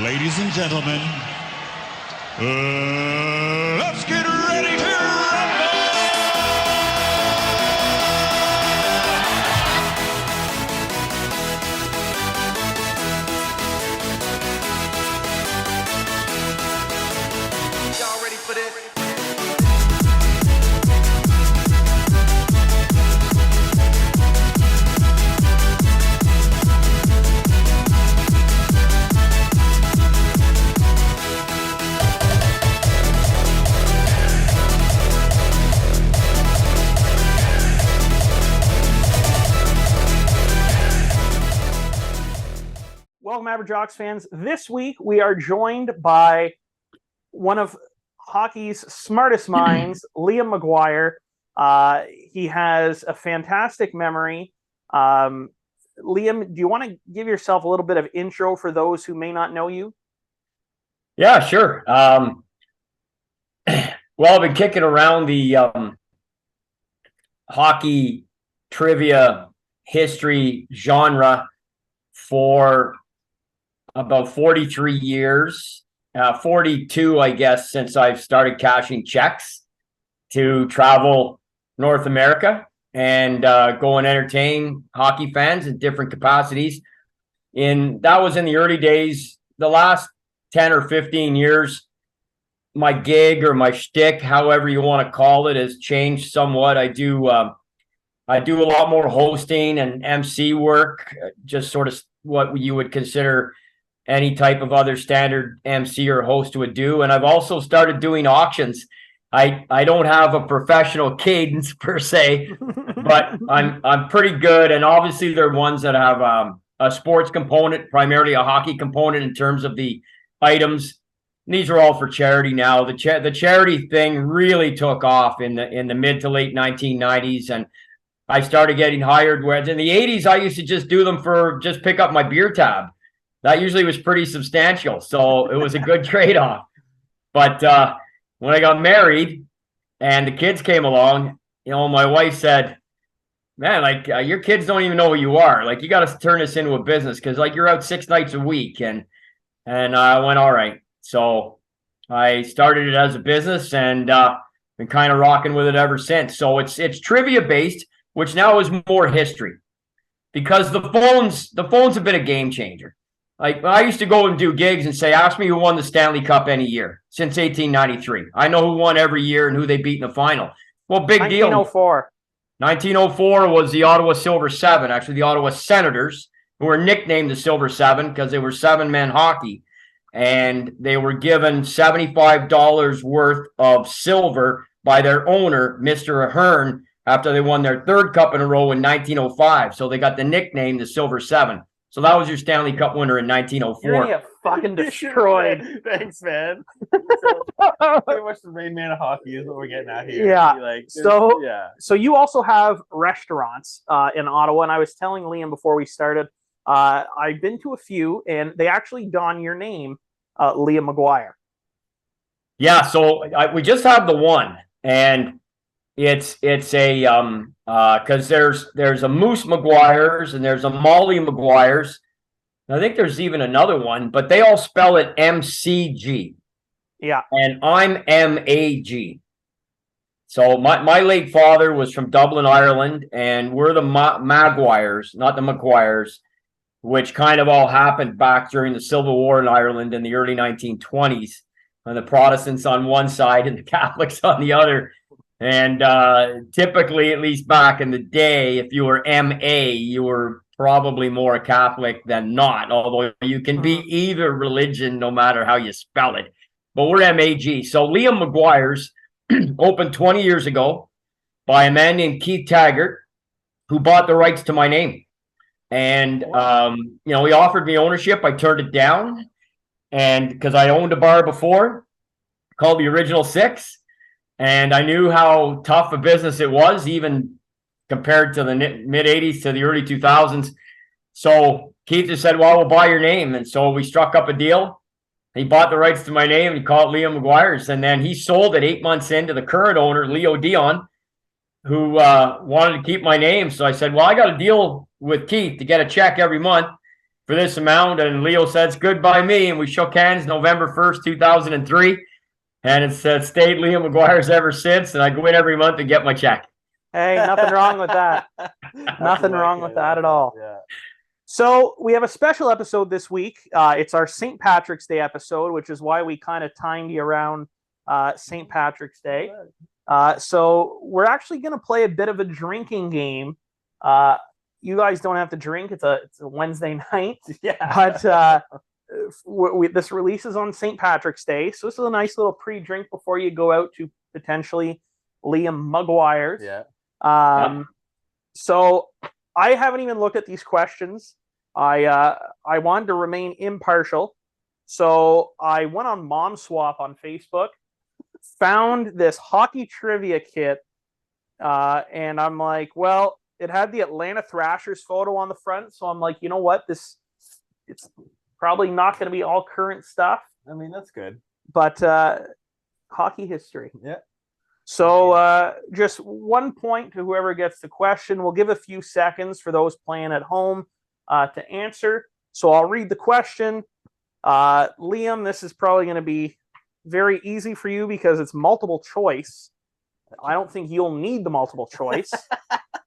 Ladies and gentlemen, let's get ready to rumble! Y'all ready for this? Welcome, Jocks fans. This week we are joined by one of hockey's smartest minds, Liam Maguire. He has a fantastic memory. Liam, do you want to give yourself a little bit of intro for those who may not know you? Yeah, sure. Well, I've been kicking around the hockey trivia history genre for about 43 years, 42, I guess, since I've started cashing checks to travel North America and go and entertain hockey fans in different capacities. That was in the early days. The last 10 or 15 years, my gig or my shtick, however you want to call it, has changed somewhat. I do a lot more hosting and MC work, just sort of what you would consider any type of other standard MC or host would do. And I've also started doing auctions. I don't have a professional cadence per se, but I'm pretty good. And obviously there are ones that have a sports component, primarily a hockey component in terms of the items. And these are all for charity now. The charity thing really took off in the mid to late 1990s, and I started getting hired. Whereas in the 80s, I used to just do them for just pick up my beer tab. That usually was pretty substantial, so it was a good trade-off. But when I got married and the kids came along, my wife said, man, your kids don't even know who you are. Like, you got to turn this into a business because, you're out 6 nights a week. And I went, all right. So I started it as a business and been kind of rocking with it ever since. So it's trivia-based, which now is more history because the phones have been a game changer. Like, I used to go and do gigs and say, ask me who won the Stanley Cup any year since 1893. I know who won every year and who they beat in the final. Well, big 1904. Deal. 1904 was the Ottawa Silver Seven, actually the Ottawa Senators, who were nicknamed the Silver Seven because they were 7-man hockey. And they were given $75 worth of silver by their owner, Mr. Ahern, after they won their 3rd cup in a row in 1905. So they got the nickname the Silver Seven. So that was your Stanley Cup winner in 1904. You're gonna get fucking destroyed. Thanks, man. Pretty much the Rain Man of hockey is what we're getting at here. Yeah. So you also have restaurants in Ottawa, and I was telling Liam before we started, I've been to a few, and they actually don your name, Liam Maguire. Yeah. So we just have the one, and it's a because there's a Moose Maguires and there's a Molly Maguires. I think there's even another one, but they all spell it MCG. Yeah. And I'm MAG. So my late father was from Dublin, Ireland, and we're the Maguires, not the Maguires, which kind of all happened back during the Civil War in Ireland in the early 1920s, and the Protestants on one side and the Catholics on the other. And typically, at least back in the day, if you were MA, you were probably more a Catholic than not, although you can be either religion no matter how you spell it. But we're MAG. So Liam Maguire's opened 20 years ago by a man named Keith Taggart, who bought the rights to my name. And, he offered me ownership. I turned it down. And because I owned a bar before called the Original Six. And I knew how tough a business it was, even compared to the mid-'80s to the early 2000s. So Keith just said, well, we'll buy your name. And so we struck up a deal. He bought the rights to my name and he called it Liam Maguire's. And then he sold it 8 months into the current owner, Leo Dion, who wanted to keep my name. So I said, well, I got a deal with Keith to get a check every month. for this amount. And Leo said, it's good by me. And we shook hands November 1st, 2003. And it's stayed Liam Maguire's ever since. And I go in every month and get my check. Hey, nothing wrong with that. Nothing wrong with that at all. Yeah. So we have a special episode this week. It's our St. Patrick's Day episode, which is why we kind of timed you around St. Patrick's Day. So we're actually going to play a bit of a drinking game. You guys don't have to drink. It's a Wednesday night. Yeah. But this releases on St. Patrick's Day. So this is a nice little pre-drink before you go out to potentially Liam Maguire's. Yeah. So I haven't even looked at these questions. I wanted to remain impartial. So I went on Mom Swap on Facebook, found this hockey trivia kit, and I'm like, well, it had the Atlanta Thrashers photo on the front. So I'm like, you know what? It's probably not going to be all current stuff. I mean, that's good. But hockey history. Yeah. So just 1 point to whoever gets the question. We'll give a few seconds for those playing at home to answer. So I'll read the question. Liam, this is probably going to be very easy for you because it's multiple choice. I don't think you'll need the multiple choice.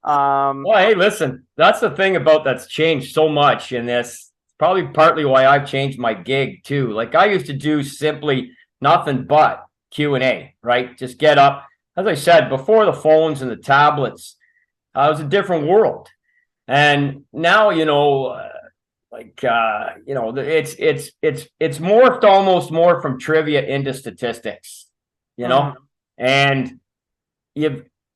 Well, hey, listen, that's the thing about that's changed so much in this. Probably partly why I've changed my gig too. Like I used to do simply nothing but Q&A, right? Just get up. As I said, before the phones and the tablets, it was a different world. And now, it's morphed almost more from trivia into statistics, and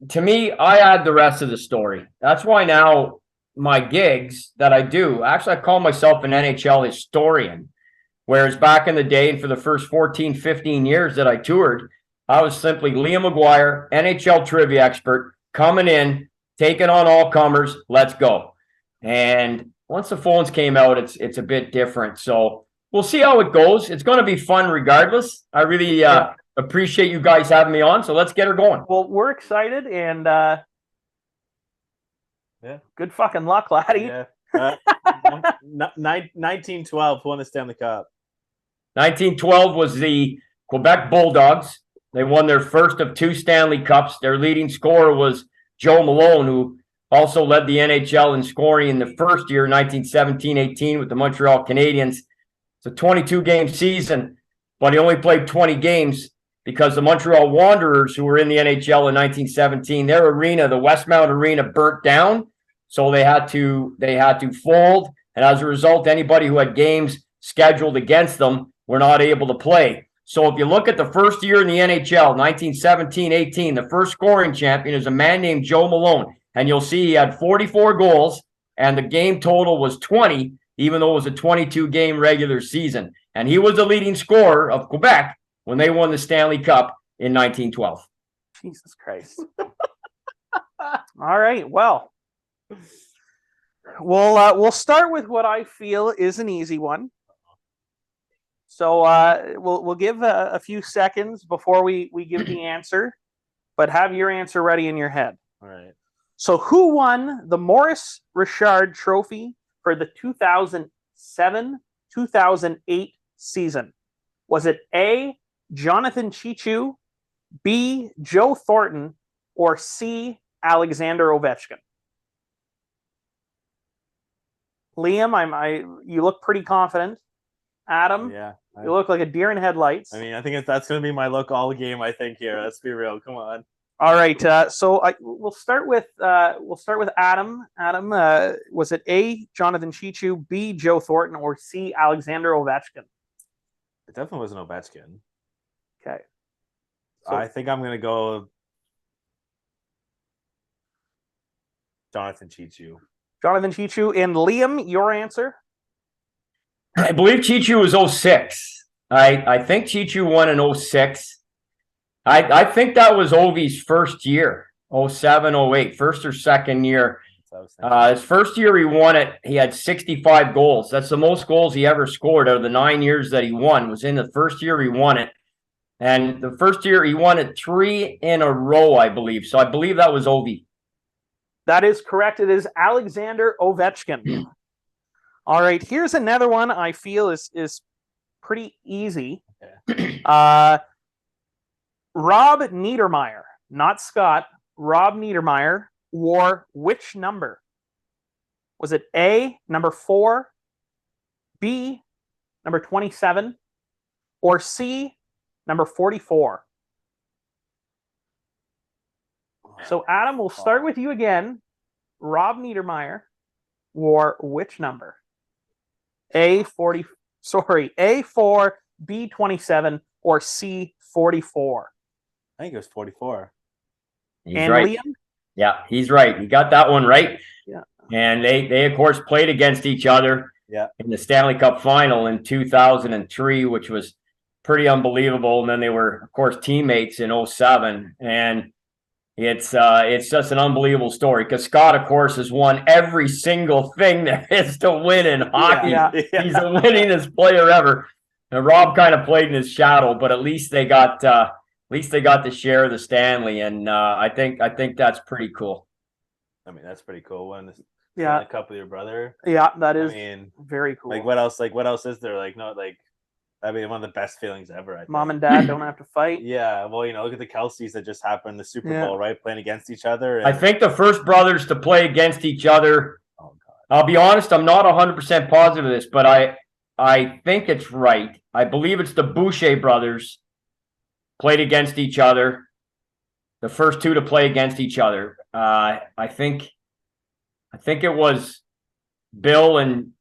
to me, I add the rest of the story. That's why now my gigs that I do, actually, I call myself an NHL historian. Whereas back in the day, and for the first 14, 15 years that I toured, I was simply Liam Maguire, NHL trivia expert, coming in, taking on all comers, let's go. And once the phones came out, it's a bit different. So we'll see how it goes. It's going to be fun regardless. I really appreciate you guys having me on, so let's get her going. Well, we're excited, and good fucking luck, laddie. Yeah. 1912 won the Stanley Cup. 1912 was the Quebec Bulldogs. They won their first of 2 Stanley Cups. Their leading scorer was Joe Malone, who also led the NHL in scoring in the first year, 1917-18, with the Montreal Canadiens. It's a 22-game season, but he only played 20 games because the Montreal Wanderers, who were in the NHL in 1917, their arena, the Westmount Arena, burnt down, so they had to fold. And as a result, anybody who had games scheduled against them were not able to play. So if you look at the first year in the NHL, 1917-18, the first scoring champion is a man named Joe Malone. And you'll see he had 44 goals, and the game total was 20, even though it was a 22-game regular season. And he was the leading scorer of Quebec when they won the Stanley Cup in 1912. Jesus Christ. All right, well, we'll start with what I feel is an easy one. So we'll give a few seconds before we give the answer, but have your answer ready in your head. All right. So who won the Maurice Richard Trophy for the 2007-2008 season? Was it A, Jonathan Chichu, B, Joe Thornton, or C, Alexander Ovechkin? Liam, you look pretty confident. Adam, Yeah. you look like a deer in headlights. I mean, I think that's going to be my look all game. I think here. Let's be real. Come on. All right. So we'll start with Adam. Adam, was it A, Jonathan Chichu, B, Joe Thornton, or C, Alexander Ovechkin? It definitely wasn't Ovechkin. Okay. So, I think I'm going to go Jonathan Chichu. Jonathan Chichu and Liam, your answer? I believe Chichu was 06. I think Chichu won in 06. I think that was Ovi's first year, 07, 08, first or second year. His first year he won it, he had 65 goals. That's the most goals he ever scored out of the 9 years that he won. Was in the first year he won it. And the first year he won it 3 in a row, I believe. So I believe that was Ovi. That is correct. It is Alexander Ovechkin. All right, here's another one I feel is pretty easy. Okay. Rob Niedermeyer, not Scott, Rob Niedermeyer wore which number? Was it A, number 4, B, number 27, or C, number 44? So, Adam, we'll start with you again. Rob Niedermeyer wore which number? A4, B27, or C44? I think it was 44. He's And right. Liam? Yeah, he's right. He got that one right. Yeah. And they of course played against each other in the Stanley Cup final in 2003, which was pretty unbelievable. And then they were, of course, teammates in 2007. And it's just an unbelievable story because Scott, of course, has won every single thing there is to win in hockey. Yeah. He's the winningest player ever. And Rob kind of played in his shadow, but at least they got to share the Stanley, and I think that's pretty cool. I mean, that's pretty cool. Winning Yeah. the cup with your brother. Yeah, that is I mean, very cool. like what else? Like what else is there? Like no, like I mean, one of the best feelings ever. I think. Mom and dad don't have to fight. Yeah, well, look at the Kelseys that just happened in the Super Yeah. Bowl, right? Playing against each other. And... I think the first brothers to play against each other. Oh God. I'll be honest, I'm not 100% positive of this, but I think it's right. I believe it's the Boucher brothers played against each other. The first two to play against each other. I think it was Bill and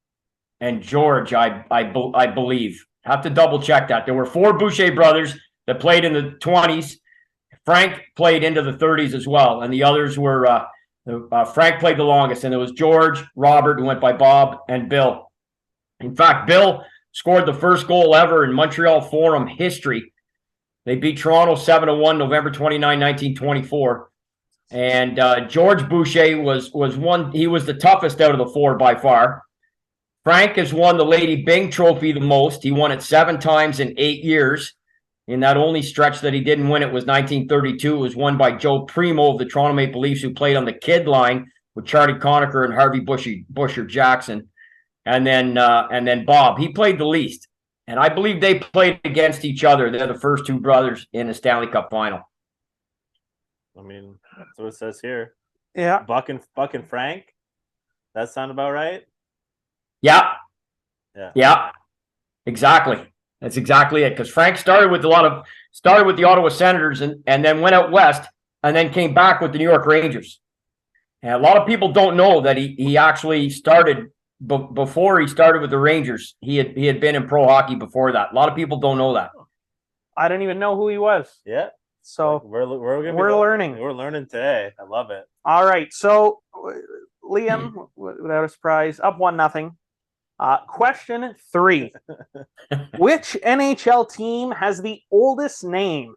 George. I believe. Have to double check that. There were 4 Boucher brothers that played in the 20s. Frank played into the 30s as well, and the others were Frank played the longest, and it was George, Robert, who went by Bob, and Bill. In fact, Bill scored the first goal ever in Montreal Forum history. They beat Toronto 7-1, November 29, 1924. And George Boucher was one. He was the toughest out of the 4 by far. Frank has won the Lady Byng Trophy the most. He won it 7 times in 8 years. In that only stretch that he didn't win it was 1932. It was won by Joe Primo of the Toronto Maple Leafs, who played on the kid line with Charlie Conacher and Harvey Busher Jackson. And then Bob. He played the least. And I believe they played against each other. They're the first 2 brothers in the Stanley Cup final. I mean, that's what it says here. Yeah. Buck and Frank. That sound about right? Yeah. Yeah. Yeah. Exactly. That's exactly it. Because Frank started with the Ottawa Senators and then went out west and then came back with the New York Rangers. And a lot of people don't know that he actually started before he started with the Rangers. He had been in pro hockey before that. A lot of people don't know that. I didn't even know who he was. Yeah. So we're learning. We're learning today. I love it. All right. So Liam, without a surprise, up 1-0. Question 3. Which NHL team has the oldest name?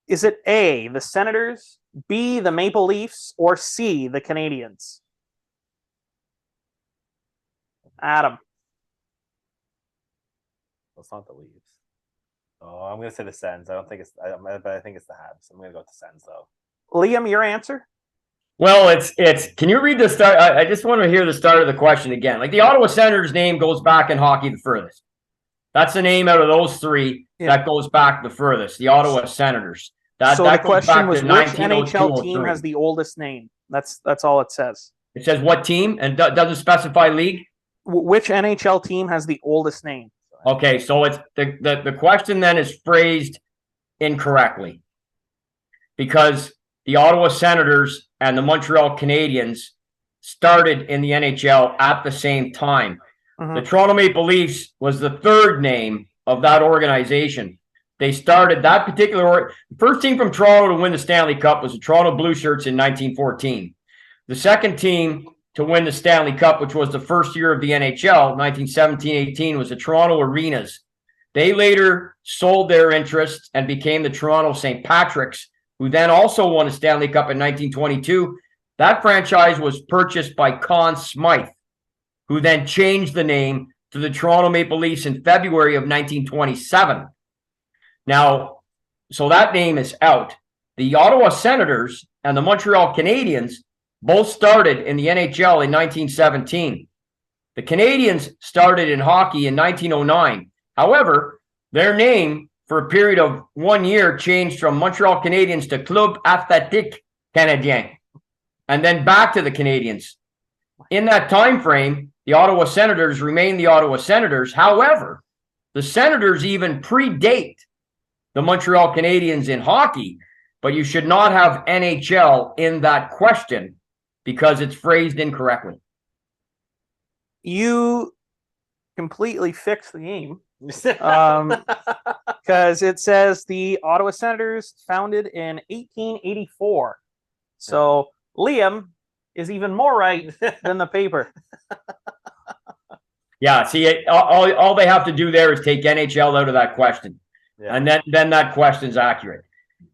Is it A, the Senators, B, the Maple Leafs, or C, the Canadiens? Adam. Well, it's not the Leafs. Oh, I'm gonna say the Sens. I don't think it's. But I think it's the Habs. I'm gonna go with the Sens though. Liam, your answer? Well, it's. Can you read the start? I just want to hear the start of the question again. Like the Ottawa Senators name goes back in hockey the furthest. That's the name out of those 3 that goes back the furthest. The Ottawa Senators. So that the goes question back was to which 1902, NHL team 03. has the oldest name? That's all it says. It says what team and doesn't specify league. Which NHL team has the oldest name? Okay, so it's the question then is phrased incorrectly because the Ottawa Senators and the Montreal Canadiens started in the NHL at the same time. Mm-hmm. The Toronto Maple Leafs was the 3rd name of that organization. They started that particular the first team from Toronto to win the Stanley Cup was the Toronto Blue Shirts in 1914. The second team to win the Stanley Cup, which was the first year of the NHL, 1917-18, was the Toronto Arenas. They later sold their interests and became the Toronto St. Patricks, who then also won a Stanley Cup in 1922. That franchise was purchased by Conn Smythe, who then changed the name to the Toronto Maple Leafs in February of 1927. Now, so that name is out. The Ottawa Senators and the Montreal Canadiens both started in the NHL in 1917. The Canadiens started in hockey in 1909. However, their name for a period of 1 year changed from Montreal Canadiens to Club Athlétique Canadien, and then back to the Canadiens. In that time frame, the Ottawa Senators remain the Ottawa Senators. However, the Senators even predate the Montreal Canadiens in hockey, but you should not have NHL in that question because it's phrased incorrectly. You completely fixed the game. Because it says the Ottawa Senators founded in 1884. So Liam is even more right than the paper. Yeah, see, all they have to do there is take NHL out of that question, and then that question's accurate.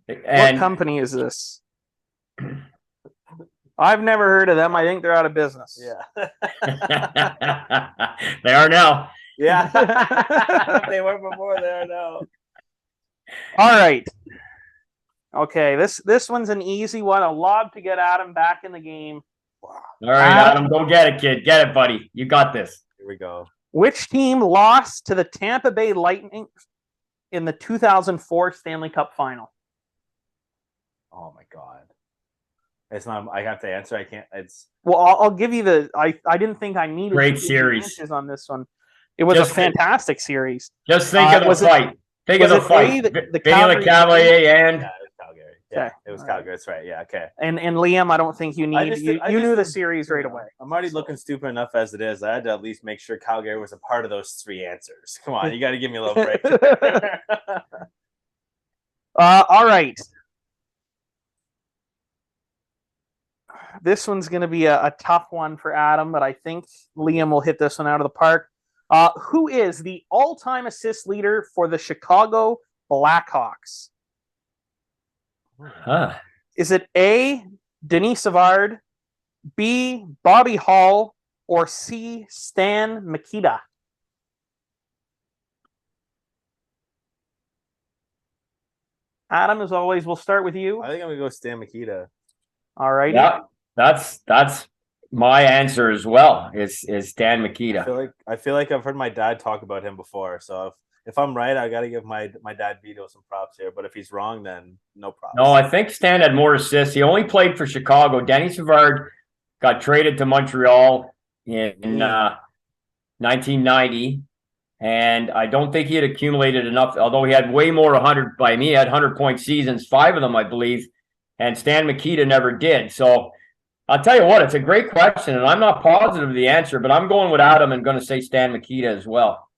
And what company is this? I've never heard of them. I think they're out of business. Yeah. They are now. Yeah. They were before, they are now. All right. Okay, this one's an easy one. A lob to get Adam back in the game. All right, Adam, go get it, kid. Get it, buddy. You got this. Here we go. Which team lost to the Tampa Bay Lightning in the 2004 Stanley Cup Final? Oh my God. It's not. I have to answer. I can't. It's. Well, I'll give you the. I didn't think I needed great to give series answers on this one. It was a fantastic series. Just think of the fight. Think of the fight. The Cavalier and. Yeah, it was Calgary. Yeah, it was Calgary. That's right. Yeah. Okay. And Liam, I don't think you need. You knew the series right away. I'm already looking stupid enough as it is. I had to at least make sure Calgary was a part of those three answers. Come on, you got to give me a little break. All right. This one's going to be a tough one for Adam, but I think Liam will hit this one out of the park. Who is the all-time assist leader for the Chicago Blackhawks? Is it A, Denis Savard, B, Bobby Hall, or C, Stan Mikita? Adam, as always, we'll start with you. I think I'm going to go Stan Mikita. All right. Yeah, that's my answer as well. Is Stan Mikita. I feel like I've heard my dad talk about him before. So if I'm right, I got to give my dad Vito some props here. But if he's wrong, then no props. No, I think Stan had more assists. He only played for Chicago. Denis Savard got traded to Montreal in 1990. And I don't think he had accumulated enough, although he had way more 100 by me. He had 100-point seasons, 5 of them, I believe. And Stan Mikita never did. So I'll tell you what, it's a great question. And I'm not positive of the answer, but I'm going with Adam and going to say Stan Mikita as well.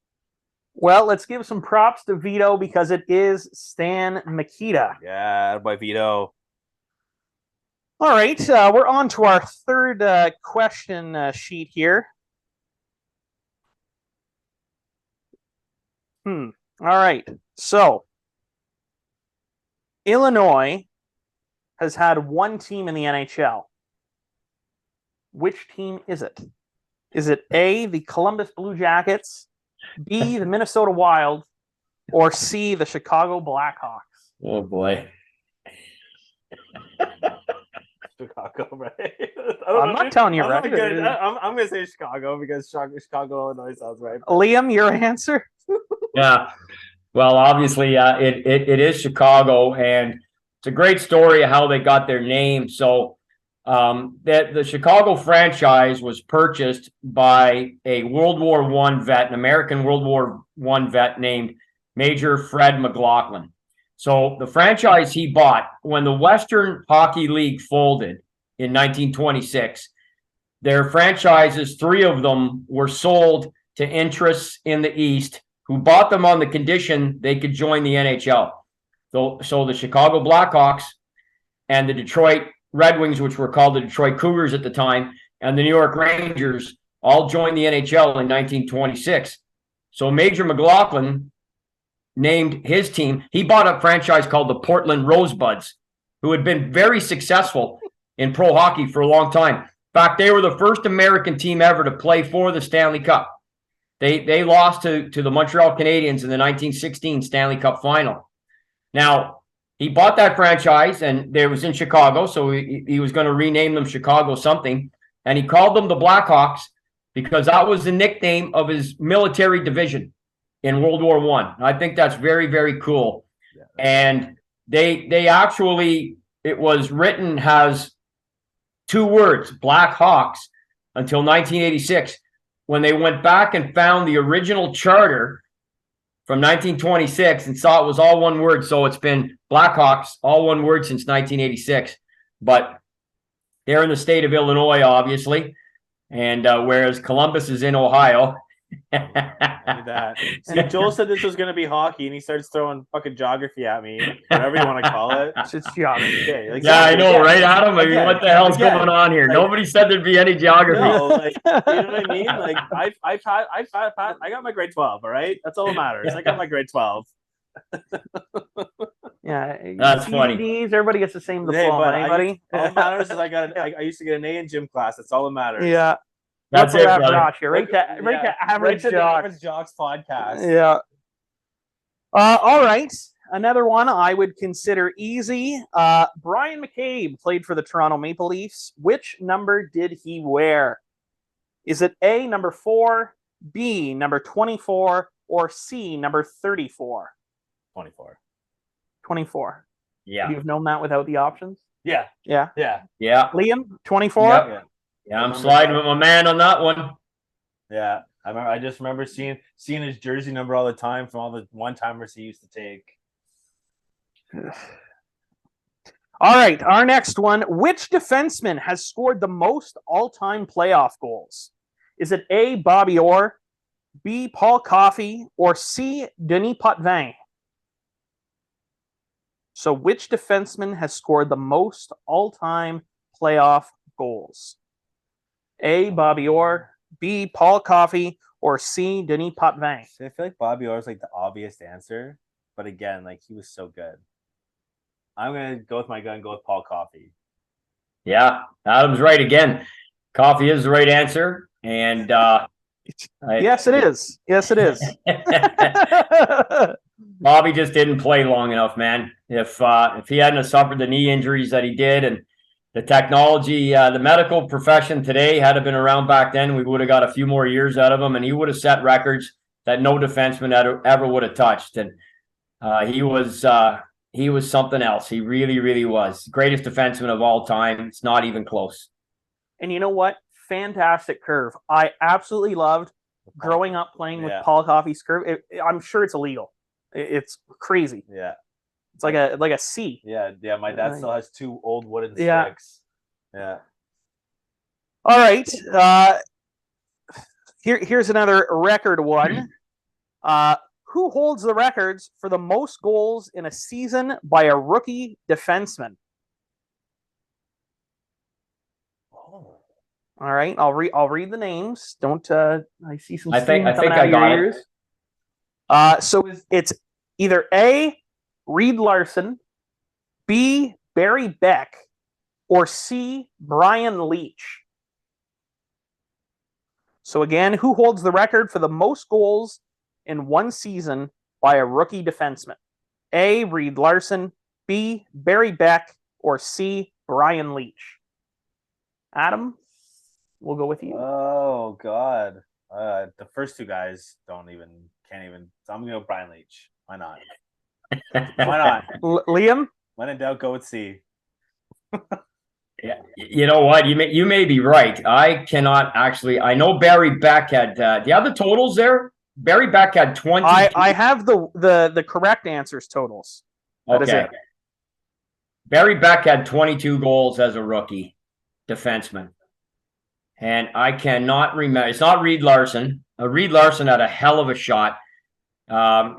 Well, let's give some props to Vito because it is Stan Mikita. Yeah, by Vito. All right, we're on to our third question sheet here. All right, so Illinois has had one team in the NHL. Which team is it? Is it A, the Columbus Blue Jackets, B, the Minnesota Wild, or C, the Chicago Blackhawks? Oh, boy. Chicago, right? I'm not telling you right. I'm going to say Chicago because Chicago, Illinois sounds right. Liam, your answer? Yeah. Well, obviously, it is Chicago, and it's a great story of how they got their name. So that the Chicago franchise was purchased by a World War I vet, an American World War I vet named Major Fred McLaughlin. So the franchise he bought, when the Western Hockey League folded in 1926, their franchises, 3 of them were sold to interests in the East who bought them on the condition they could join the NHL. So the Chicago Blackhawks and the Detroit Red Wings, which were called the Detroit Cougars at the time, and the New York Rangers all joined the NHL in 1926. So Major McLaughlin named his team. He bought a franchise called the Portland Rosebuds, who had been very successful in pro hockey for a long time. In fact, they were the first American team ever to play for the Stanley Cup. They lost to the Montreal Canadiens in the 1916 Stanley Cup final. Now, he bought that franchise, and it was in Chicago, so he was going to rename them Chicago something, and he called them the Blackhawks because that was the nickname of his military division in World War I. I think that's very, very cool. Yeah. And they actually, it was written as 2 words, Black Hawks, until 1986, when they went back and found the original charter from 1926 and saw it was all one word. So it's been Blackhawks, all one word, since 1986. But they're in the state of Illinois, obviously, and whereas Columbus is in Ohio. Look at that. See, Joel said this was going to be hockey, and he starts throwing fucking geography at me, whatever you want to call it. It's geography. Okay, like, Yeah, I know, right, Adam? I mean, Again, what the hell's again, going on here? like- Nobody said there'd be any geography. No, like, you know what I mean? Like, I got my grade 12. All right, that's all that matters. I got my grade 12. Yeah, That's funny. CDs, everybody gets the same Hey, diploma. but Anybody? all that matters is I used to get an A in gym class. That's all that matters. Yeah, That's Look it, where brother. Josh here. Right to average Right to the Jocks. Average Jocks podcast. Yeah. All right. Another one I would consider easy. Brian McCabe played for the Toronto Maple Leafs. Which number did he wear? Is it A, number 4, B, number 24, or C, number 34? 24. 24. Yeah. You've known that without the options? Yeah, Yeah. yeah, Yeah. Liam, 24? Yep. yeah. Yeah, I'm sliding with my man on that one. Yeah, I just remember seeing his jersey number all the time from all the one-timers he used to take. All right, our next one. Which defenseman has scored the most all-time playoff goals? Is it A, Bobby Orr, B, Paul Coffey, or C, Denis Potvin? So which defenseman has scored the most all-time playoff goals? A, Bobby Orr, B, Paul Coffey, or C, Denis Potvin? See, I feel like Bobby Orr is like the obvious answer, but again, like he was so good. I'm gonna go with my gun, go with Paul Coffey. Yeah, Adam's right again. Coffee is the right answer. And Yes, it is. Yes, it is. Bobby just didn't play long enough, man. If he hadn't have suffered the knee injuries that he did, and the technology, the medical profession today had have been around back then, we would have got a few more years out of him, and he would have set records that no defenseman ever would have touched. And he was something else. He really, really was. Greatest defenseman of all time. It's not even close. And you know what? Fantastic curve. I absolutely loved growing up playing with Yeah. Paul Coffey's curve. I'm sure it's illegal. It's crazy. Yeah, It's like a C. yeah. My dad still has 2 old wooden Yeah. sticks. Yeah. All right. Here's another record one. Who holds the records for the most goals in a season by a rookie defenseman? Oh. All right, I'll read the names. Don't I see some I think steam coming out I of your got it. ears? So it's either A, Reed Larson, B, Barry Beck, or C, Brian Leach. So again, who holds the record for the most goals in one season by a rookie defenseman? A, Reed Larson, B, Barry Beck, or C, Brian Leach? Adam, we'll go with you. Oh God. The first 2 guys can't even. So I'm gonna go Brian Leach. Why not? Why not? Liam? When in doubt, go with C. Yeah, you know what? You may be right. I cannot actually. I know Barry Beck had. Do you have the totals there? Barry Beck had 20. I have the correct answers totals. That is Okay. it. Barry Beck had 22 goals as a rookie defenseman. And I cannot remember. It's not Reed Larson. Reed Larson had a hell of a shot.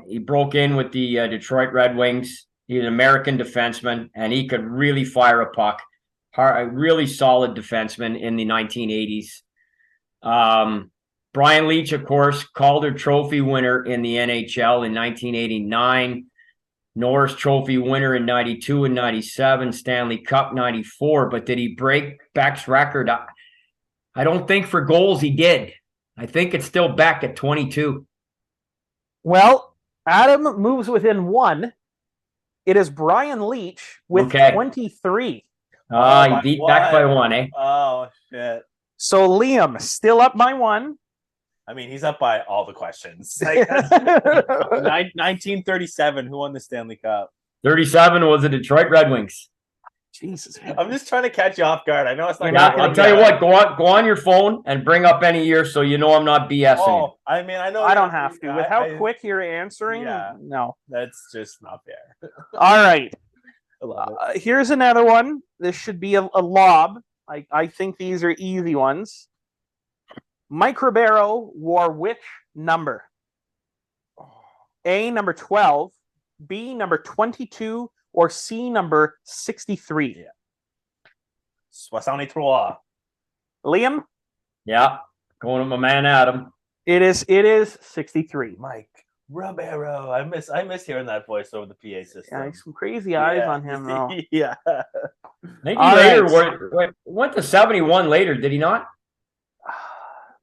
He broke in with the Detroit Red Wings. He's an American defenseman, and he could really fire a puck. A really solid defenseman in the 1980s. Brian Leach, of course, Calder Trophy winner in the NHL in 1989. Norris Trophy winner in 92 and 97. Stanley Cup 94. But did he break Beck's record? I don't think for goals he did. I think it's still Beck at 22. Well, Adam moves within 1. It is Brian Leach with Okay. 23. He beat Beck by 1, eh? Oh shit. So Liam, still up by 1. I mean, he's up by all the questions. Like, 1937, who won the Stanley Cup? 37 was the Detroit Red Wings. Jesus. I'm just trying to catch you off guard. I know it's not. Yeah, I'll tell you what. Go on your phone and bring up any year so you know I'm not BSing. Oh, I mean, I know. I don't have to. With how quick you're answering, yeah. no. That's just not fair. All right. I love it. Here's another one. This should be a lob. I think these are easy ones. Mike Ribeiro wore which number? A, number 12, B, number 22, or C, number 63? Yeah. 63. Liam? Yeah, going with my man Adam. It is 63. Mike Ribeiro. I miss hearing that voice over the PA system. Yeah, some crazy eyes on him, though. Yeah. Maybe All later, right. went to 71 later, did he not?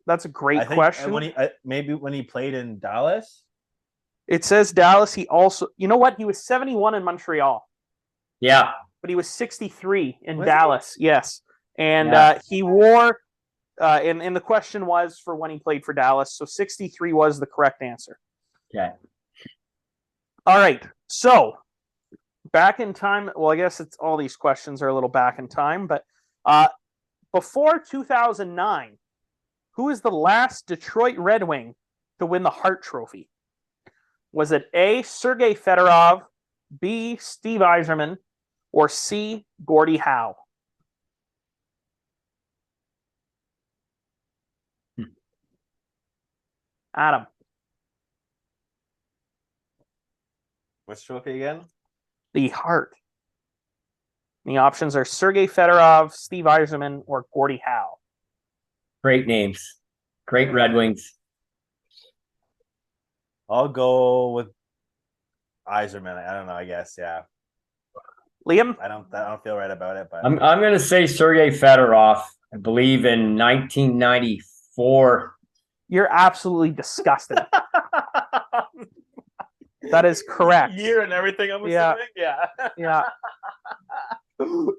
That's a great I think question. maybe when he played in Dallas. It says Dallas. He also, you know what? He was 71 in Montreal, Yeah. but he was 63 in Was Dallas. Yes. And Yeah. he wore, and the question was for when he played for Dallas. So 63 was the correct answer. Okay. All right. So back in time. Well, I guess it's all these questions are a little back in time, but before 2009, who is the last Detroit Red Wing to win the Hart Trophy? Was it A, Sergei Fedorov, B, Steve Yzerman, or C, Gordie Howe? Adam. Which trophy again? The Hart. The options are Sergei Fedorov, Steve Yzerman, or Gordie Howe. Great names. Great Red Wings. I'll go with Yzerman. I don't know. I guess, yeah. Liam? I don't feel right about it, but I'm going to say Sergei Fedorov. I believe in 1994. You're absolutely disgusting. That is correct. Year and everything. I'm Yeah. assuming. Yeah. Yeah.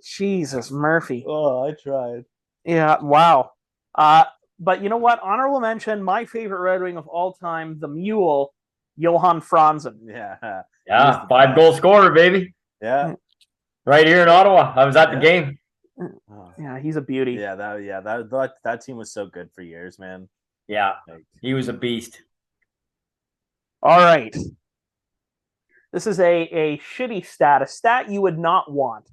Jesus, Murphy. Oh, I tried. Yeah, wow. But you know what? Honorable mention, my favorite Red Wing of all time, the Mule, Johan Franzen. Yeah. Yeah, 5-goal scorer, baby. Yeah. Right here in Ottawa. I was at the game. Oh. Yeah, he's a beauty. Yeah. That team was so good for years, man. Yeah, Like, he was a beast. All right. This is a shitty stat, a stat you would not want.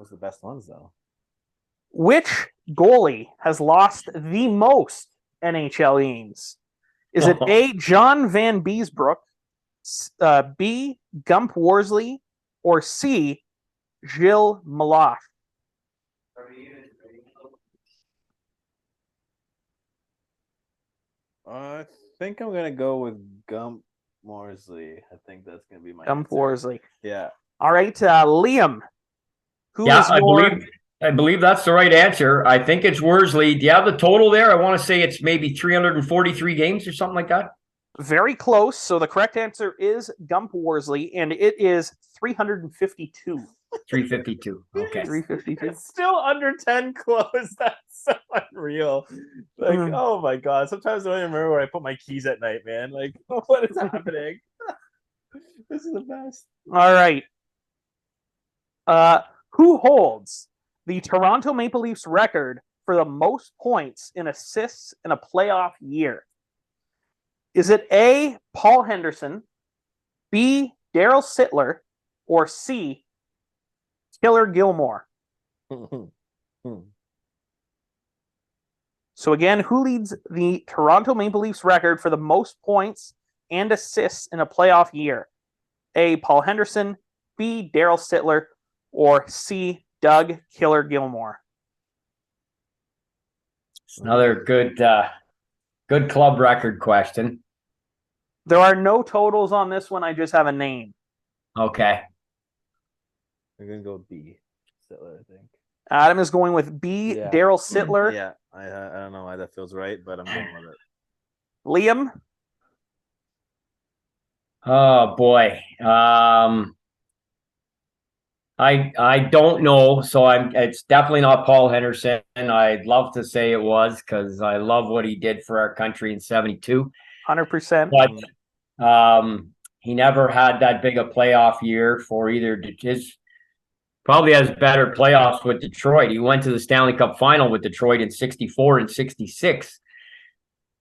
those are the best ones, though. Which goalie has lost the most NHL games? Is it A, John Van Beesbrook, B, Gump Worsley, or C, Gilles Meloche? I think I'm gonna go with Gump Morsley. I think that's gonna be my Gump answer. Worsley. Yeah. All right, Liam. Who is I your... believe that's the right answer. I think it's Worsley. Do you have the total there? I want to say it's maybe 343 games or something like that. Very close. So the correct answer is Gump Worsley, and it is 352. 352. Okay. 352. It's still under 10 close. That's so unreal. Like, oh my god. Sometimes I don't even remember where I put my keys at night, man. Like, what is happening? This is the best. All right. Who holds the Toronto Maple Leafs record for the most points in assists in a playoff year? Is it A, Paul Henderson, B, Daryl Sittler, or C, Killer Gilmore? So again, who leads the Toronto Maple Leafs record for the most points and assists in a playoff year? A, Paul Henderson, B, Daryl Sittler, or C, Doug Killer Gilmore? It's another good club record question. There are no totals on this one. I just have a name. Okay. I'm gonna go with B. Sittler, I think. Adam is going with B, Yeah. Daryl Sittler. Yeah. I don't know why that feels right, but I'm going with it. Liam? Oh boy. I don't know, so it's definitely not Paul Henderson. I'd love to say it was because I love what he did for our country in 72. 100%. But he never had that big a playoff year for either his probably has better playoffs with Detroit. He went to the Stanley Cup final with Detroit in 64 and 66.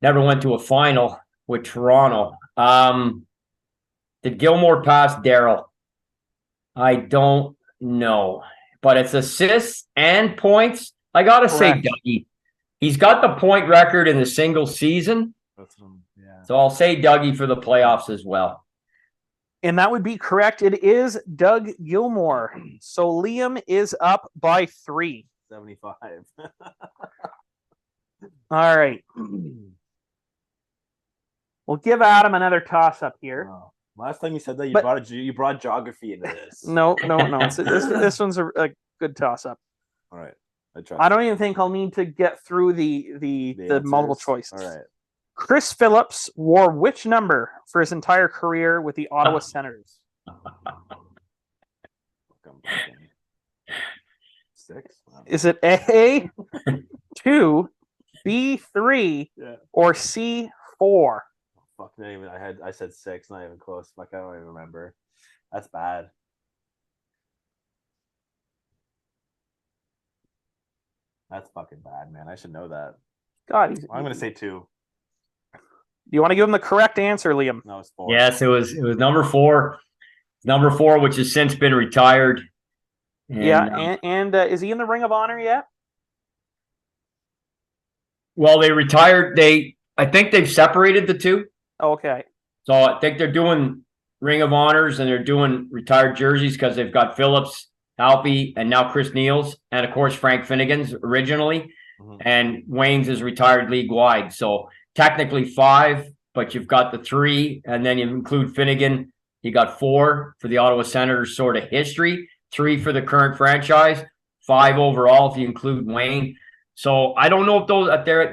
Never went to a final with Toronto. Did Gilmore pass Daryl? I don't know, but it's assists and points. I gotta say, Correct. Dougie. He's got the point record in the single season, Yeah. so I'll say Dougie for the playoffs as well. And that would be correct. It is Doug Gilmore. So Liam is up by 3. 75. All right. We'll give Adam another toss up here. Oh. Last time you said that, But- you brought geography into this. No. So this one's a good toss up. All right. I don't even think I'll need to get through the multiple answers. choices. All right. Chris Phillips wore which number for his entire career with the Ottawa Senators? Fucking 6. Wow. Is it A, 2, B, 3, Yeah. or C, 4? Fuck, not even. I said 6, not even close. Fuck, I don't even remember. That's bad. That's fucking bad, man. I should know that. God, I'm gonna say 2. Do you want to give him the correct answer, Liam? No, it's 4. Yes, it was number 4. Number 4, which has since been retired. And is he in the Ring of Honor yet? Well, they retired. I think they've separated the two. Okay. So I think they're doing Ring of Honors and they're doing retired jerseys because they've got Phillips, Alpy, and now Chris Neal's, and of course Frank Finnegan's originally, and Wayne's is retired league wide. So technically 5, but you've got the 3, and then you include Finnegan. You got 4 for the Ottawa Senators sort of history, 3 for the current franchise, 5 overall if you include Wayne. So I don't know if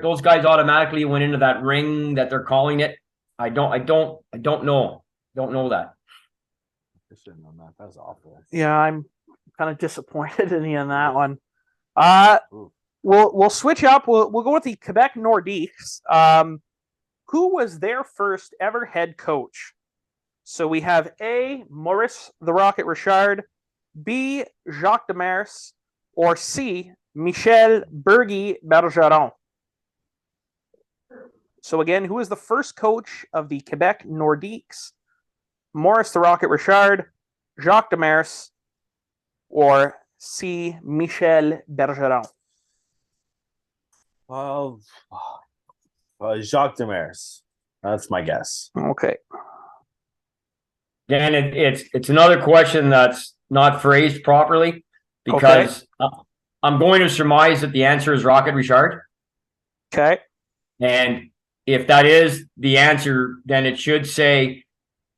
those guys automatically went into that ring that they're calling it. I don't know. Don't know that. I should have known that. That was awful. Yeah, I'm kind of disappointed in you on that one. Ooh. We'll switch up. We'll go with the Quebec Nordiques. Who was their first ever head coach? So we have A, Maurice the Rocket Richard, B, Jacques Demers, or C, Michel Bergy Bergeron. So again, who is the first coach of the Quebec Nordiques? Maurice the Rocket Richard, Jacques Demers, or C, Michel Bergeron? Well, Jacques Demers. That's my guess. Okay. Dan, it's another question that's not phrased properly because I'm going to surmise that the answer is Rocket Richard. Okay. And if that is the answer, then it should say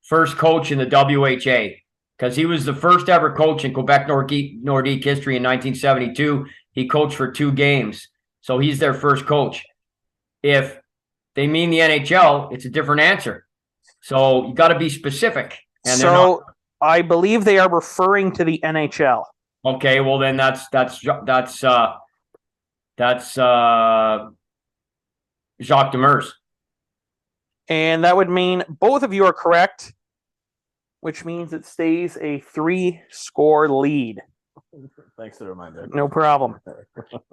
first coach in the WHA because he was the first ever coach in Quebec Nordique history in 1972. He coached for 2 games. So he's their first coach. If they mean the NHL, it's a different answer. So you got to be specific. And so I believe they are referring to the NHL. Okay, well then that's Jacques Demers. And that would mean both of you are correct, which means it stays a 3-score lead. Thanks for the reminder. No problem.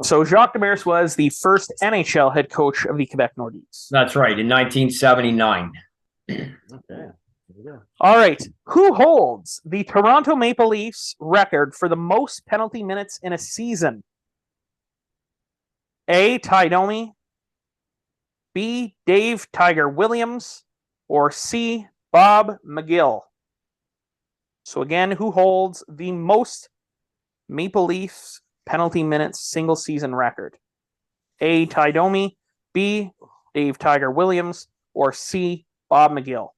So Jacques Demers was the first NHL head coach of the Quebec Nordiques. That's right, in 1979. Okay. All right. Who holds the Toronto Maple Leafs record for the most penalty minutes in a season? A, Ty Domi, B, Dave Tiger Williams, or C, Bob McGill? So again, who holds the most Maple Leafs penalty minutes single season record? A, Ty Domi, B, Dave Tiger Williams, or C, Bob McGill?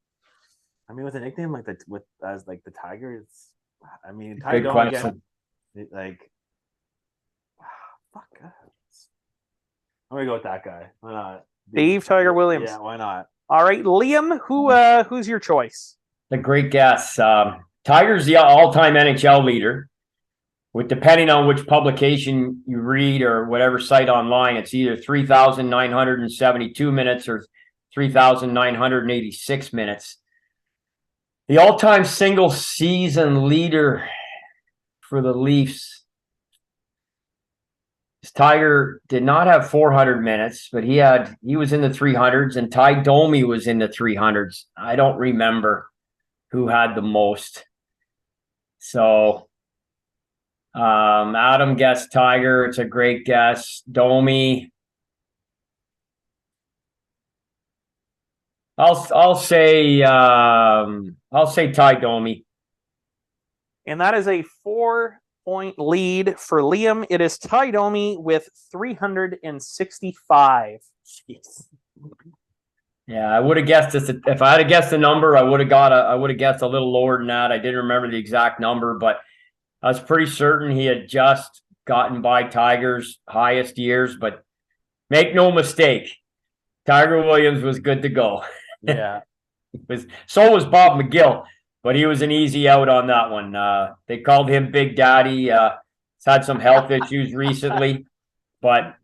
I mean, with a nickname like that, as the Tiger, it's. I mean, Good Tiger question. again. Fuck. I'm gonna go with that guy. Why not? Dave Tiger Williams. Yeah, why not? All right, Liam, who's your choice? A great guess. Tiger's the all-time NHL leader. with depending on which publication you read or whatever site online, it's either 3,972 minutes or 3,986 minutes. The all-time single season leader for the Leafs, Tiger did not have 400 minutes, but he was in the 300s, and Ty Domi was in the 300s. I don't remember who had the most. So Adam guessed Tiger. It's a great guess. Domi. I'll say Ty Domi. And that is a 4-point lead for Liam. It is Ty Domi with 365. Jeez. Yeah, I would have guessed this. If I had to guess the number, I would have guessed a little lower than that. I didn't remember the exact number, but I was pretty certain he had just gotten by Tiger's highest years. But make no mistake, Tiger Williams was good to go. Yeah. So was Bob McGill, but he was an easy out on that one. They called him Big Daddy. He's had some health issues recently, but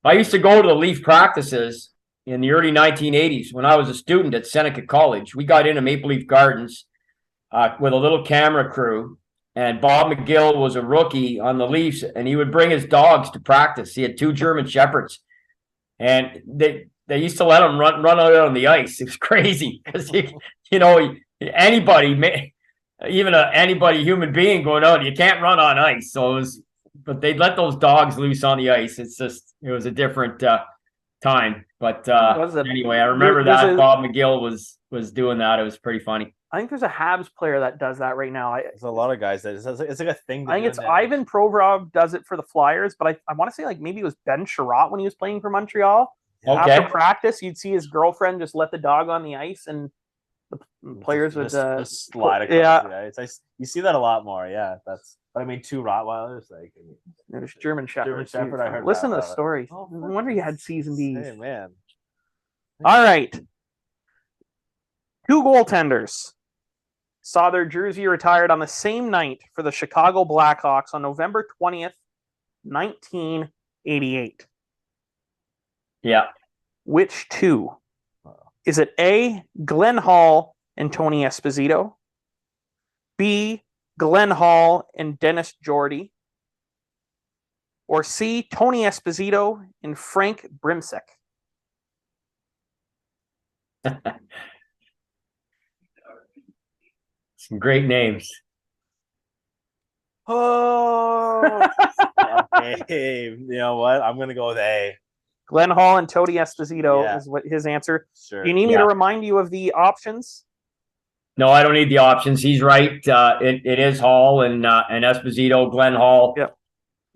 I used to go to the Leaf practices in the early 1980s when I was a student at Seneca College. We got into Maple Leaf Gardens with a little camera crew, and Bob McGill was a rookie on the Leafs, and he would bring his dogs to practice. He had 2 German Shepherds, and they used to let him run out on the ice. It was crazy because anybody, even anybody human being going out, you can't run on ice. So but they'd let those dogs loose on the ice. It was a different time. But anyway, I remember that Bob McGill was doing that. It was pretty funny. I think there's a Habs player that does that right now. There's a lot of guys that it's like a thing. I think it's Ivan Provorov does it for the Flyers, but I want to say like maybe it was Ben Sherratt when he was playing for Montreal. Okay. After practice, you'd see his girlfriend just let the dog on the ice, and the players would just slide across the ice. You see that a lot more. Yeah, I mean, 2 Rottweilers, like there's German Shepherd. I heard. Listen to the story. No wonder you had season D's. Hey man. All right. 2 goaltenders saw their jersey retired on the same night for the Chicago Blackhawks on November 20th, 1988. Yeah. Which 2? Is it A, Glenn Hall and Tony Esposito? B, Glenn Hall and Dennis Jordy? Or C, Tony Esposito and Frank Brimsek? Some great names. Oh. Hey, you know what? I'm gonna go with A. Glenn Hall and Tony Esposito is what his answer. Sure. Do you need me to remind you of the options? No, I don't need the options. He's right. It is Hall and Esposito. Glenn Hall,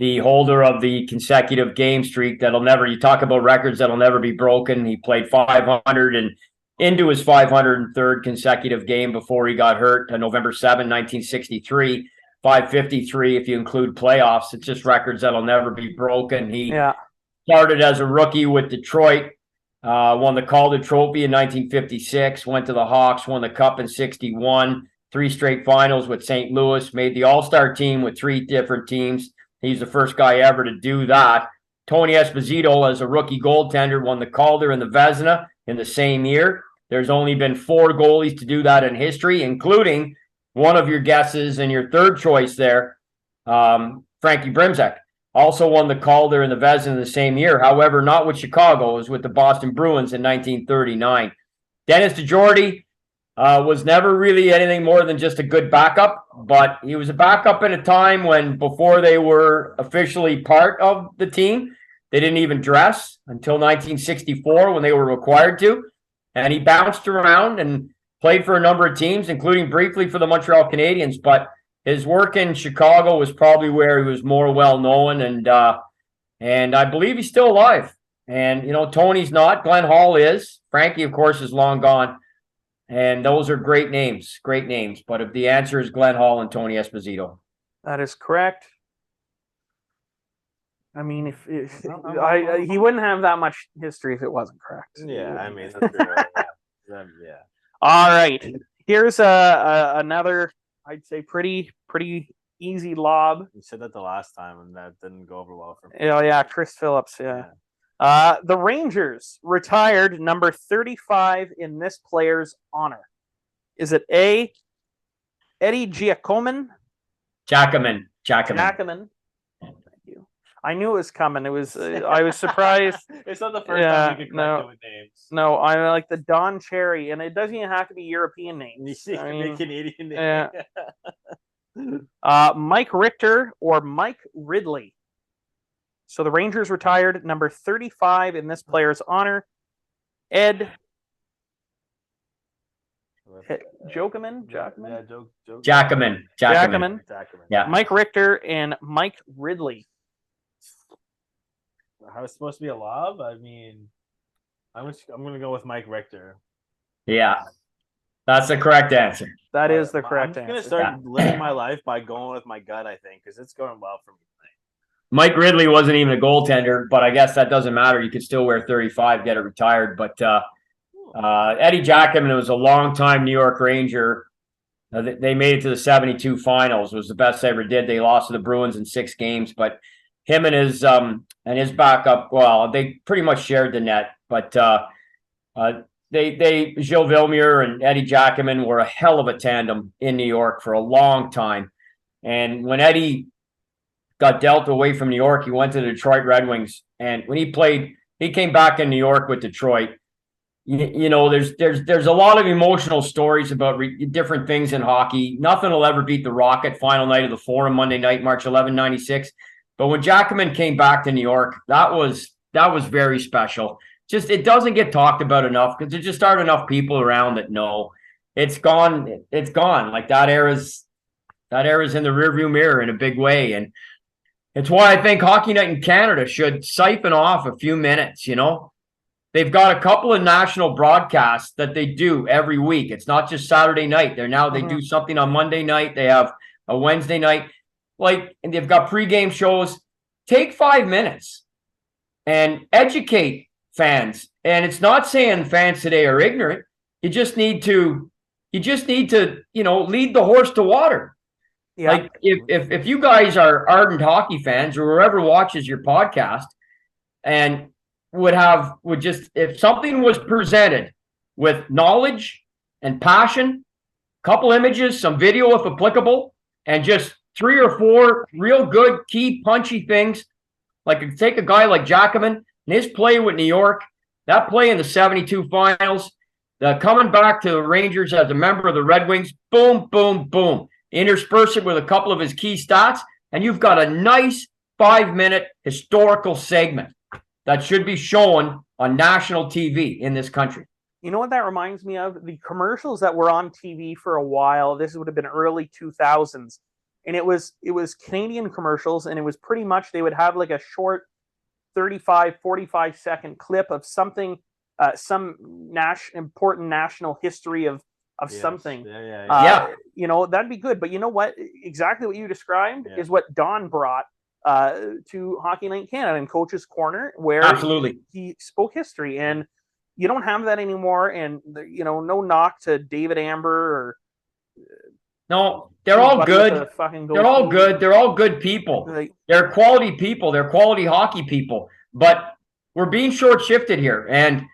the holder of the consecutive game streak that'll never. You talk about records that'll never be broken. He played 500 and into his 503rd consecutive game before he got hurt on November 7, 1963. 553 if you include playoffs. It's just records that'll never be broken. He started as a rookie with Detroit, won the Calder Trophy in 1956, went to the Hawks, won the Cup in 61, 3 straight finals with St. Louis, made the All-Star team with 3 different teams. He's the first guy ever to do that. Tony Esposito, as a rookie goaltender, won the Calder and the Vezina in the same year. There's only been 4 goalies to do that in history, including one of your guesses and your third choice there, Frankie Brimsek. Also won the Calder and the Vezina in the same year. However, not with Chicago. It was with the Boston Bruins in 1939. Dennis DeJordy was never really anything more than just a good backup, but he was a backup at a time when, before they were officially part of the team, they didn't even dress until 1964 when they were required to. And he bounced around and played for a number of teams, including briefly for the Montreal Canadiens, but his work in Chicago was probably where he was more well-known, and I believe he's still alive. And, Tony's not. Glenn Hall is. Frankie, of course, is long gone. And those are great names. But if the answer is Glenn Hall and Tony Esposito. That is correct. I mean, if he wouldn't have that much history if it wasn't correct. Yeah, I mean, that's true. All right. Here's another, I'd say, pretty easy lob. You said that the last time, and that didn't go over well for me. Oh yeah, Chris Phillips. Yeah. The Rangers retired number 35 in this player's honor. Is it A, Eddie Giacomin? Jackman. Thank you. I knew it was coming. It was. I was surprised. It's not the first time you could correct it with names. No, I like the Don Cherry, and it doesn't even have to be European names. You can be Canadian name. Yeah. Mike Richter or Mike Ridley. So the Rangers retired number 35 in this player's honor. Ed Jokeman? Jackman. Yeah. Mike Richter and Mike Ridley. How it's supposed to be a lob? I mean, I'm going to go with Mike Richter. Yeah. That's the correct answer. That is the correct answer. I'm going to start living my life by going with my gut, I think, because it's going well for me. Mike Ridley wasn't even a goaltender, but I guess that doesn't matter. You could still wear 35, get it retired. But Eddie Jackman was a longtime New York Ranger. They made it to the 72 finals. It was the best they ever did. They lost to the Bruins in 6 games, but him and his backup, well, they pretty much shared the net. But Gilles Villemure and Eddie Jackman were a hell of a tandem in New York for a long time. And when Eddie got dealt away from New York, he went to the Detroit Red Wings. And when he came back in New York with Detroit. You know, there's a lot of emotional stories about different things in hockey. Nothing will ever beat the Rocket final night of the Forum Monday night, March 11, 96. But when Jackman came back to New York, that was very special. Just, it doesn't get talked about enough because there just aren't enough people around that know. It's gone. It's gone. Like that era's in the rearview mirror in a big way. And it's why I think Hockey Night in Canada should siphon off a few minutes, you know. They've got a couple of national broadcasts that they do every week. It's not just Saturday night. They do something on Monday night. They have a Wednesday night. And they've got pregame shows. Take 5 minutes and educate fans. And it's not saying fans today are ignorant. You just need to, lead the horse to water. Yeah. Like if you guys are ardent hockey fans or whoever watches your podcast and if something was presented with knowledge and passion, couple images, some video if applicable, and just 3 or 4 real good key punchy things, like take a guy like Jackman and his play with New York, that play in the 72 finals, coming back to the Rangers as a member of the Red Wings, boom, boom, boom. Intersperse it with a couple of his key stats, and you've got a nice 5-minute historical segment that should be shown on national TV in this country. You know what that reminds me of? The commercials that were on TV for a while. This would have been early 2000s. And it was Canadian commercials, and it was pretty much they would have like a short 35, 45-second clip of something, some important national history of something. Yeah. You know, that'd be good. But you know what? Exactly what you described is what Don brought to Hockey Night in Canada and Coach's Corner, where absolutely he spoke history, and you don't have that anymore. And no knock to David Amber or no, they're all good. They're all good. They're all good people. They're quality people. They're quality hockey people. But we're being short-shifted here, and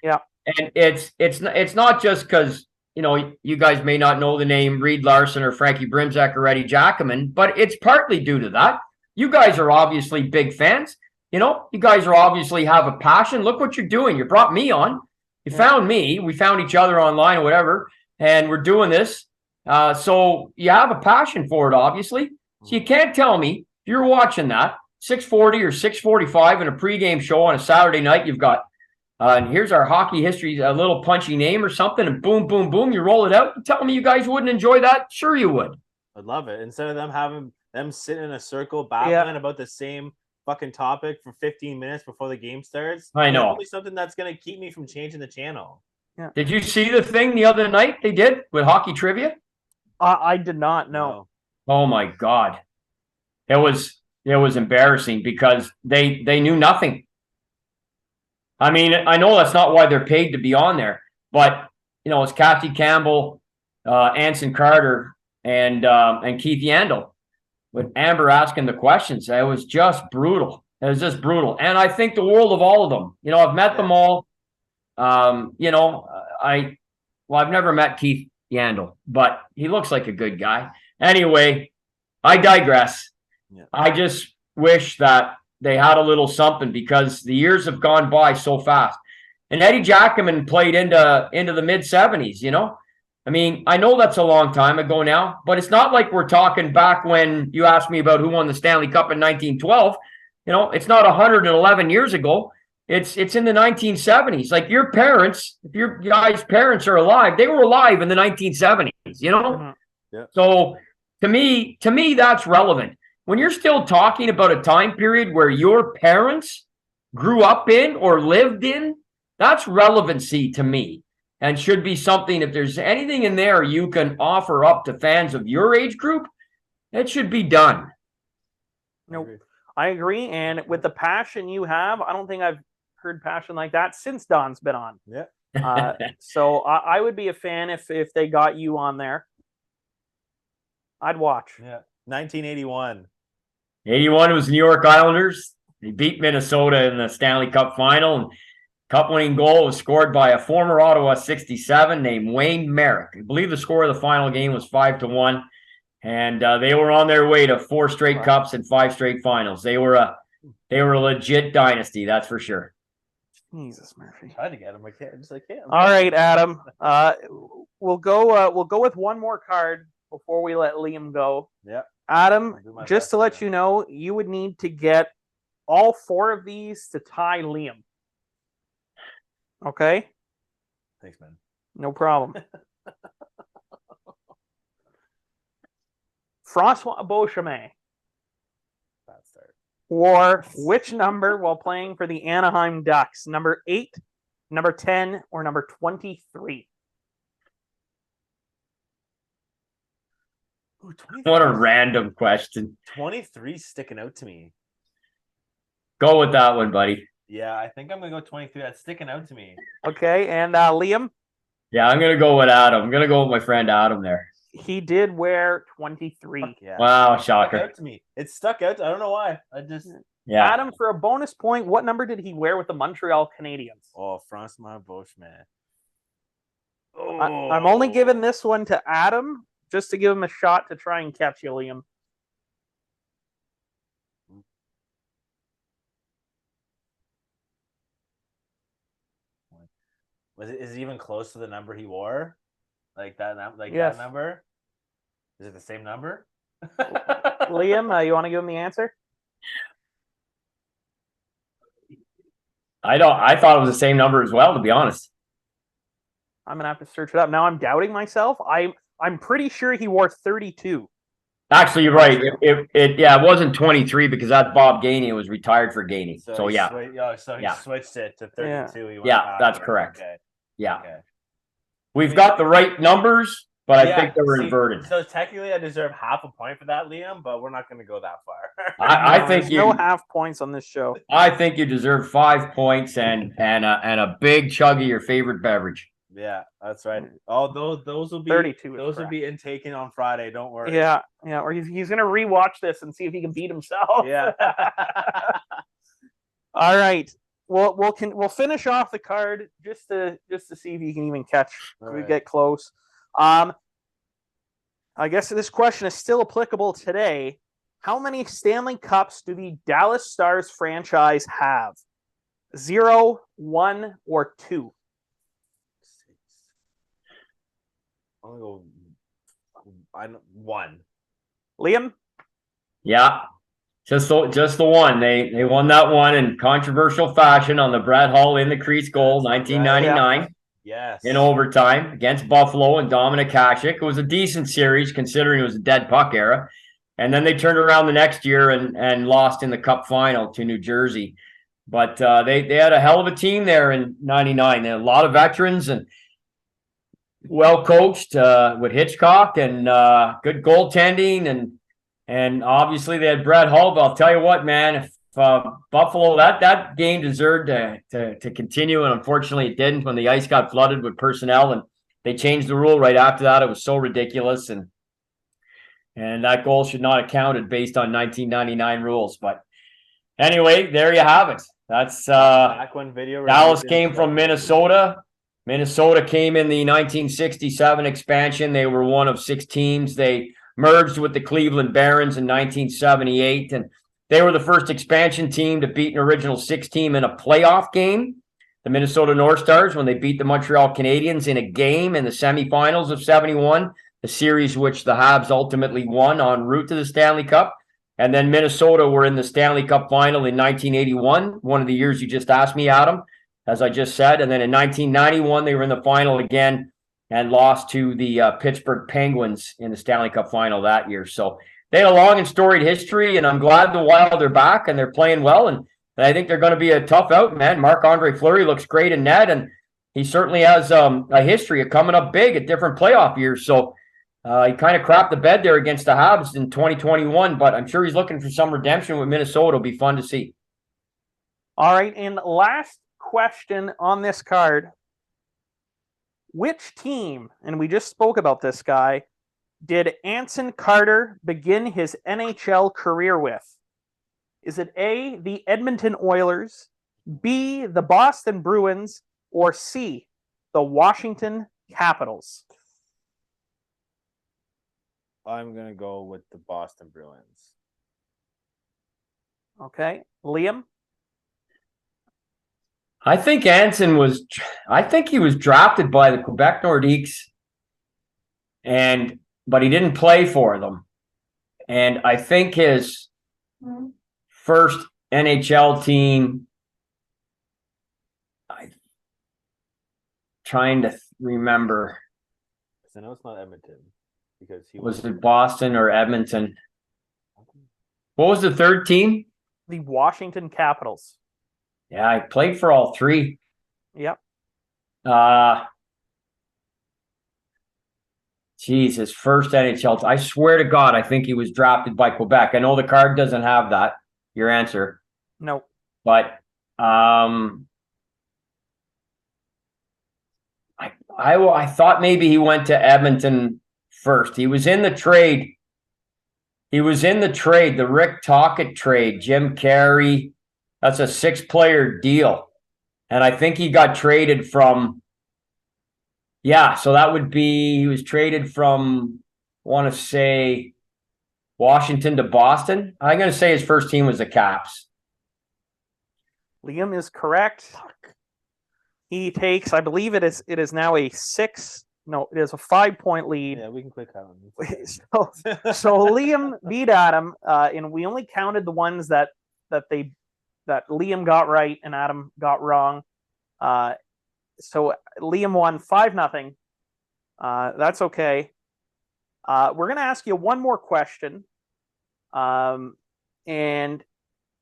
it's not just because you guys may not know the name Reed Larson or Frankie Brimzek or Eddie Jackman, but it's partly due to that. You guys are obviously big fans. You guys are obviously have a passion. Look what you're doing. You brought me on. You found me. We found each other online or whatever, and we're doing this. So you have a passion for it, obviously. So you can't tell me if you're watching that 6:40 or 6:45 in a pregame show on a Saturday night, you've got and here's our hockey history, a little punchy name or something, and boom, boom, boom, you roll it out. You tell me you guys wouldn't enjoy that? Sure you would. I'd love it. Instead of them sitting in a circle battling about the same fucking topic for 15 minutes before the game starts. I know. It's something that's going to keep me from changing the channel. Yeah. Did you see the thing the other night they did with hockey trivia? I did not know. Oh my God. It was embarrassing because they knew nothing. I mean, I know that's not why they're paid to be on there, but it's Kathy Campbell, Anson Carter, and Keith Yandel. with Amber asking the questions. It was just brutal. It was just brutal. And I think the world of all of them. You know, I've met them all. You know, I've never met Keith Yandel, but he looks like a good guy. Anyway, I digress. Yeah. I just wish that they had a little something because the years have gone by so fast. And Eddie Jackman played into the mid-70s, you know? I mean, I know that's a long time ago now, but it's not like we're talking back when you asked me about who won the Stanley Cup in 1912. You know, it's not 111 years ago. It's in the 1970s. Like your parents, if your guys' parents are alive, they were alive in the 1970s, you know? Mhm. Yeah. So to me, that's relevant. When you're still talking about a time period where your parents grew up in or lived in, that's relevancy to me and should be something. If there's anything in there you can offer up to fans of your age group, it should be done. Nope. I agree. And with the passion you have, I don't think I've heard passion like that since Don's been on. Yeah. So I would be a fan if they got you on there. I'd watch. Yeah. 1981. 81 was New York Islanders. They beat Minnesota in the Stanley Cup final. And cup-winning goal was scored by a former Ottawa 67 named Wayne Merrick. I believe the score of the final game was 5-1. And they were on their way to 4 straight cups and 5 straight finals. They were a legit dynasty, that's for sure. Jesus, Murphy. Tried to get him. I can't. Just like him. All right, Adam. We'll go with one more card before we let Liam go. Yeah. Adam, I'll do my just best to let here. you know, you would need to get all 4 of these to tie Liam. Okay? Thanks, man. No problem. Francois Beauchemin Bad start. wore which number while playing for the Anaheim Ducks? Number 8, number 10, or number 23? Ooh, 23. What a random question. 23 sticking out to me. Go with that one, buddy. Yeah, I think I'm gonna go 23. That's sticking out to me. Okay, and Liam, Yeah, I'm going to go with Adam. I'm going to go with my friend Adam there. he did wear 23. Yeah. Wow, Stuck shocker. out to me. It stuck out. I don't know why. I just. Yeah. Adam, for a bonus point, what number did he wear with the Montreal Canadiens? Oh, Francois Beauchemin. I'm only giving this one to Adam just to give him a shot to try and catch you, Liam. Is it even close to the number he wore? Like that? Yes. That number? Is it the same number? Liam, you want to give him the answer? I thought it was the same number as well, to be honest. I'm gonna have to search it up. Now I'm doubting myself. I'm pretty sure he wore 32. Actually, you're right. It wasn't 23 because that's Bob Gainey. It was retired for Gainey. So he yeah. He switched it to 32. Yeah. He went Yeah, back. that's correct. Okay. Yeah. Okay. We've got the right numbers, but I think they were see, inverted. So technically, I deserve half a point for that, Liam, but we're not going to go that far. I think There's no you. half points on this show. I think you deserve 5 points and a big chug of your favorite beverage. Yeah, that's right. Oh, those will be 32 is Those will correct. be intaken on Friday. Don't worry. Yeah. Or he's gonna rewatch this and see if he can beat himself. Yeah. All right. We'll finish off the card just to see if you can even catch. All We right. get close. I guess this question is still applicable today. How many Stanley Cups do the Dallas Stars franchise have? 0, 1, or 2? I'm gonna go. I'm 1. Liam? Yeah. Just the one. They won that one in controversial fashion on the Brad Hull in the crease goal, 1999. Yes. In overtime against Buffalo and Dominic Hasek. It was a decent series considering it was a dead puck era. And then they turned around the next year and lost in the Cup final to New Jersey. But they had a hell of a team there in 99. They had a lot of veterans and well coached with Hitchcock and good goaltending and obviously they had Brad Hull. But I'll tell you what, man, if Buffalo, that game deserved to continue, and unfortunately it didn't when the ice got flooded with personnel, and they changed the rule right after that. It was so ridiculous, and And that goal should not have counted based on 1999 rules. But anyway, there you have it. That's Back when video Dallas reviews came and from stuff. Minnesota. Minnesota came in the 1967 expansion. They were one of 6 teams. They merged with the Cleveland Barons in 1978, and they were the first expansion team to beat an original 6 team in a playoff game. The Minnesota North Stars, when they beat the Montreal Canadiens in a game in the semifinals of 71, the series which the Habs ultimately won en route to the Stanley Cup. And then Minnesota were in the Stanley Cup final in 1981, one of the years you just asked me, Adam, as I just said. And then in 1991, they were in the final again and lost to the Pittsburgh Penguins in the Stanley Cup final that year. So they had a long and storied history, and I'm glad the Wild are back and they're playing well. And I think they're going to be a tough out, man. Marc-Andre Fleury looks great in net, and he certainly has a history of coming up big at different playoff years. So he kind of crapped the bed there against the Habs in 2021, but I'm sure he's looking for some redemption with Minnesota. It'll be fun to see. All right, and last question on this card. Which team, and we just spoke about this guy, did Anson Carter begin his NHL career with? Is it A, the Edmonton Oilers, B, the Boston Bruins, or C, the Washington Capitals? I'm gonna go with the Boston Bruins. Okay, Liam? I think he was drafted by the Quebec Nordiques, but he didn't play for them. And I think his first NHL team, I'm trying to remember. I know it's not Edmonton because he Was it Boston or Edmonton? What was the third team? The Washington Capitals. Yeah, I played for all 3. Yep. His first NHL. I swear to God, I think he was drafted by Quebec. I know the card doesn't have that. Your answer. No. But I thought maybe he went to Edmonton first. He was in the trade. The Rick Tocchet trade, Jim Carey. That's a 6-player deal. And I think he got traded from, so that would be, he was traded from, I want to say, Washington to Boston. I'm going to say his first team was the Caps. Liam is correct. He takes, I believe it is now a 5-point lead. Yeah, we can click on him. So Liam beat Adam, and we only counted the ones that Liam got right and Adam got wrong. So Liam won 5-0. That's okay. We're going to ask you one more question. And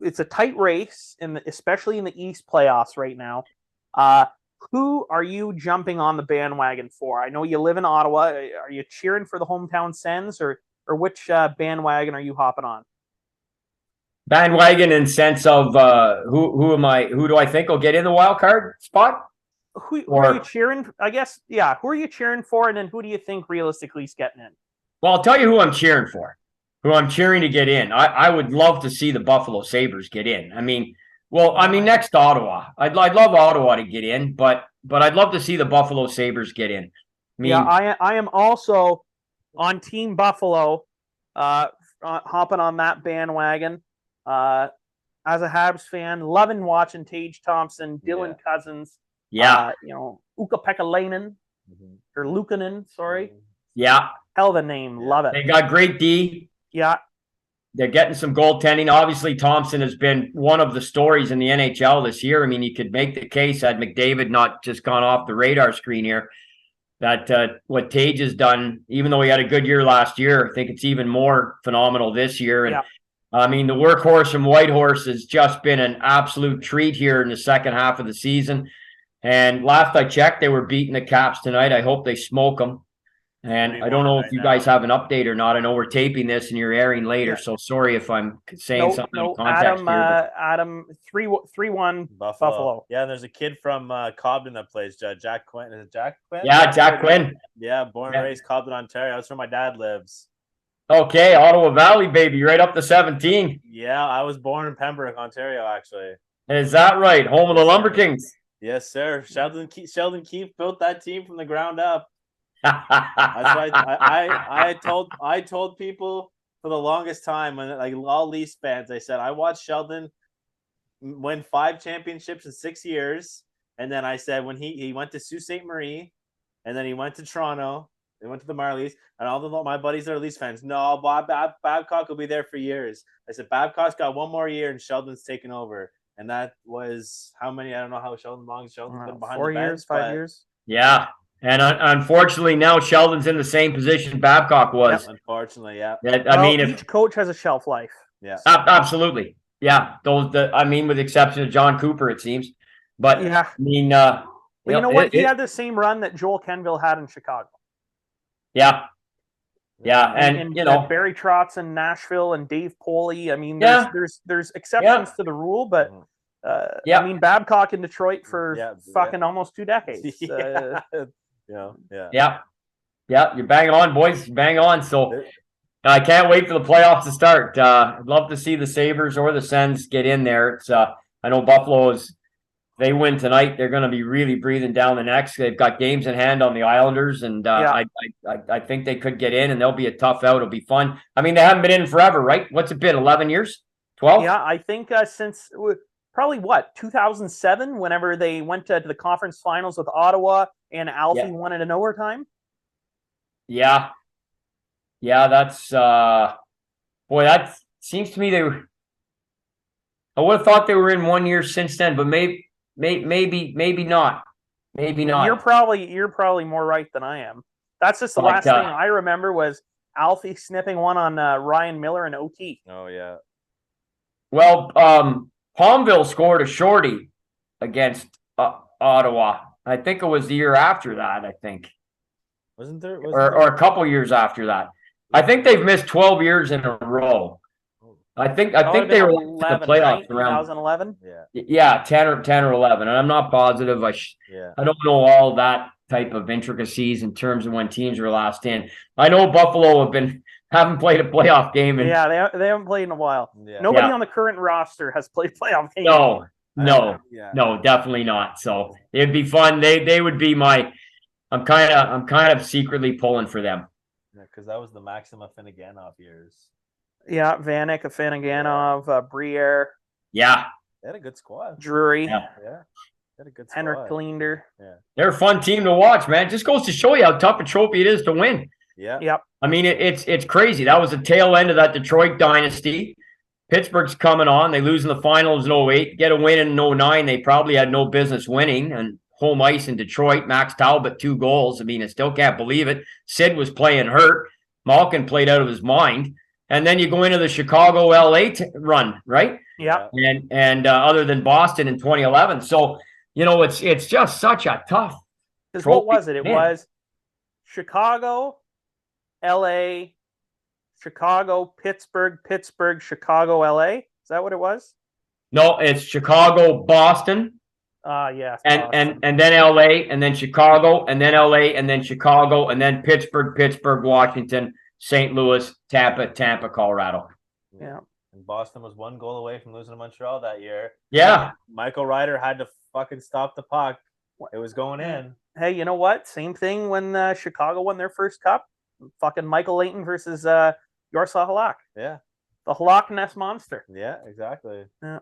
it's a tight race, especially in the East playoffs right now. Who are you jumping on the bandwagon for? I know you live in Ottawa. Are you cheering for the hometown Sens, or which bandwagon are you hopping on? Bandwagon in sense of who am I? Who do I think will get in the wild card spot? Who are you cheering? I guess, yeah. Who are you cheering for, and then who do you think realistically is getting in? Well, I'll tell you who I'm cheering for. Who I'm cheering to get in. I would love to see the Buffalo Sabres get in. Next to Ottawa. I'd love Ottawa to get in, but I'd love to see the Buffalo Sabres get in. I am also on Team Buffalo, hopping on that bandwagon. As a Habs fan, loving watching Tage Thompson, Dylan Cousins. Yeah. Ukko-Pekka Lainen, or Luukkonen, sorry. Yeah. Hell of a name. Love it. They got great D. Yeah. They're getting some goaltending. Obviously, Thompson has been one of the stories in the NHL this year. I mean, you could make the case, had McDavid not just gone off the radar screen here, that what Tage has done, even though he had a good year last year, I think it's even more phenomenal this year. And the workhorse from Whitehorse has just been an absolute treat here in the second half of the season. And last I checked, they were beating the Caps tonight. I hope they smoke them. And I don't know if you guys have an update or not. I know we're taping this and you're airing later, so sorry if I'm saying something in context here. Adam, 3-1 Buffalo. Yeah, and there's a kid from Cobden that plays Jack Quinn. Is it Jack Quinn? Yeah, Jack Quinn. Yeah, born and raised Cobden, Ontario. That's where my dad lives. Okay, Ottawa Valley, baby, right up to 17. Yeah, I was born in Pembroke, Ontario, actually. Is that right? Home of the Lumber Kings. Yes, sir. Sheldon Keefe built that team from the ground up. That's That's why I told people for the longest time, when like all Leafs fans, I said I watched Sheldon win 5 championships in 6 years, and then I said when he went to Sault Ste. Marie, and then he went to Toronto, they went to the Marlies, and all my buddies that are Leafs fans, no, Babcock will be there for years. I said Babcock's got 1 more year, and Sheldon's taken over, and that was how many? I don't know how long Sheldon's been behind 4 the bench, years, 5 years. Yeah. And unfortunately, now Sheldon's in the same position Babcock was. Yep, unfortunately, yeah. I mean, each coach has a shelf life. Yeah. Absolutely. Yeah. I mean, with the exception of John Cooper, it seems. But, yeah. I mean, well, you know what? He had the same run that Joel Kenville had in Chicago. Yeah. Yeah. And you know, Barry Trotz in Nashville and Dave Poley. I mean, there's exceptions to the rule, but I mean, Babcock in Detroit for fucking almost 2 decades. Yeah. You're bang on, boys. Bang on. So I can't wait for the playoffs to start. I'd love to see the Sabres or the Sens get in there. It's I know Buffalo they win tonight, they're going to be really breathing down the necks. They've got games in hand on the Islanders, and I think they could get in, and they'll be a tough out. It'll be fun. I mean, they haven't been in forever, right? What's it been? 11 years? 12? Yeah, I think since probably 2007, whenever they went to the conference finals with Ottawa and Alfie won it in overtime. Yeah. Yeah, that's boy, that seems to me I would have thought they were in 1 year since then, but maybe not. Maybe not. You're probably more right than I am. That's just the last thing I remember was Alfie snipping one on Ryan Miller and OT. Oh yeah. Well, Palmville scored a shorty against Ottawa. I think it was the year after that. I think wasn't there or a couple years after that. I think they've missed 12 years in a row. I think they were in the playoffs around 2011. Yeah, 10 or 11, and I'm not positive. I don't know all that type of intricacies in terms of when teams were last in. I know Buffalo haven't played a playoff game. They haven't played in a while. Yeah. Nobody on the current roster has played playoff games. No, definitely not. So it'd be fun. They would be I'm kind of secretly pulling for them. Yeah, because that was the Maxima Finneganov years. Yeah, Vanek, Afanaganov, Briere. Yeah. They had a good squad. Drury. Yeah. They had a good squad. Henrik Galinder. Yeah. They're a fun team to watch, man. It just goes to show you how tough a trophy it is to win. Yeah. Yep. I mean, it's crazy. That was the tail end of that Detroit dynasty. Pittsburgh's coming on. They lose in the finals in 08. Get a win in 09. They probably had no business winning. And home ice in Detroit. Max Talbot, 2 goals. I mean, I still can't believe it. Sid was playing hurt. Malkin played out of his mind. And then you go into the Chicago LA run, right? Yeah. And other than Boston in 2011. So, you know, it's just such a tough. Because what was it? It was Chicago, LA, Chicago, Pittsburgh, Chicago, LA. Is that what it was? No, it's Chicago, Boston. Yes. And then LA, and then Chicago, and then LA, and then Chicago, and then Pittsburgh, Washington, St. Louis, Tampa, Colorado. Yeah. And Boston was 1 goal away from losing to Montreal that year. Yeah. Michael Ryder had to fucking stop the puck. It was going in. Hey, you know what? Same thing when Chicago won their first cup. Fucking Michael Leighton versus Jaroslav Halak. Yeah. The Halak Ness monster. Yeah, exactly. Yeah.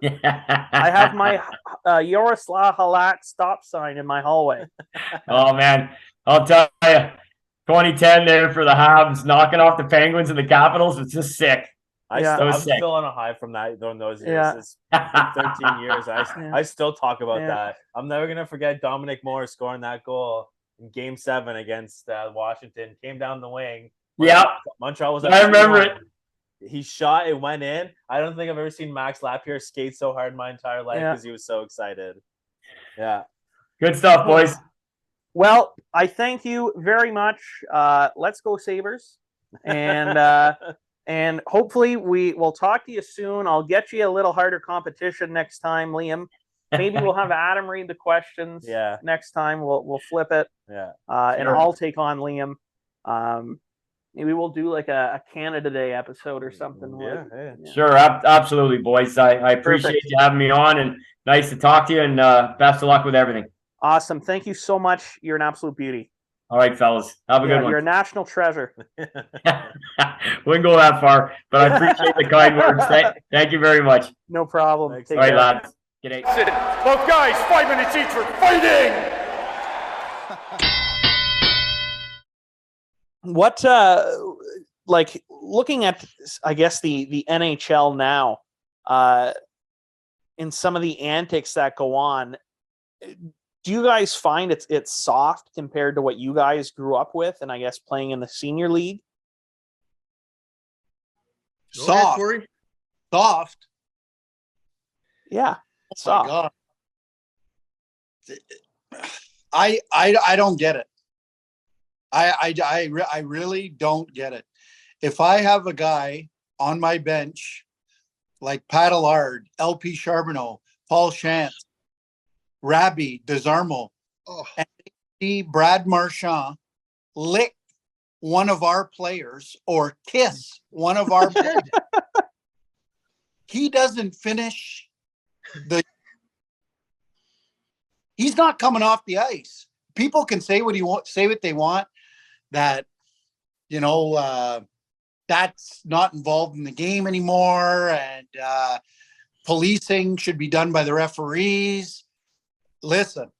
I have my Jaroslav Halak stop sign in my hallway. Oh, man. I'll tell you. 2010 there for the Habs, knocking off the Penguins and the Capitals. It's just sick. I'm still on a high from those years. Yeah. It's 13 years. I still talk about that. I'm never going to forget Dominic Moore scoring that goal in Game 7 against Washington. Came down the wing. Yeah. Montreal was I remember it. He shot, it went in. I don't think I've ever seen Max Lapierre skate so hard in my entire life because he was so excited. Yeah. Good stuff, boys. Well, I thank you very much. Let's go Sabres. And hopefully we'll talk to you soon. I'll get you a little harder competition next time, Liam. Maybe we'll have Adam read the questions. Next time we'll flip it. Yeah. And I'll take on Liam. Maybe we'll do like a Canada Day episode or something. Yeah. Sure, absolutely, boys. I appreciate Perfect. you having me on, and nice to talk to you. And best of luck with everything. Awesome. Thank you so much. You're an absolute beauty. All right, fellas. Have a good You're a one. national treasure. Wouldn't go that far, but I appreciate the kind words. Thank you very much. No problem. Thanks. Take All right, care. lads. G'day. Both guys, 5 minutes each for fighting. What like looking at, I guess, the NHL now, in some of the antics that go on, do you guys find it's soft compared to what you guys grew up with, and I guess playing in the senior league? Soft. Soft. Yeah, Oh soft. my God. I don't get it. I really don't get it. If I have a guy on my bench like Pat Allard, LP Charbonneau, Paul Chance, Rabbi, Desarmo, and see Brad Marchand lick one of our players or kiss one of our players, he doesn't finish he's not coming off the ice. People can say what they want, that, that's not involved in the game anymore, and policing should be done by the referees. Listen,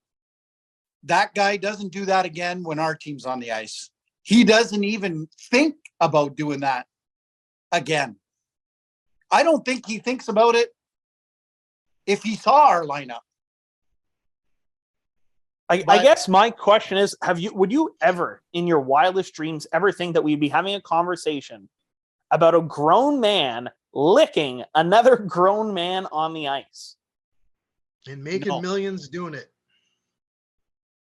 that guy doesn't do that again when our team's on the ice. He doesn't even think about doing that again. I don't think he thinks about it if he saw our lineup. I guess my question is, would you ever, in your wildest dreams, ever think that we'd be having a conversation about a grown man licking another grown man on the ice and making millions doing it?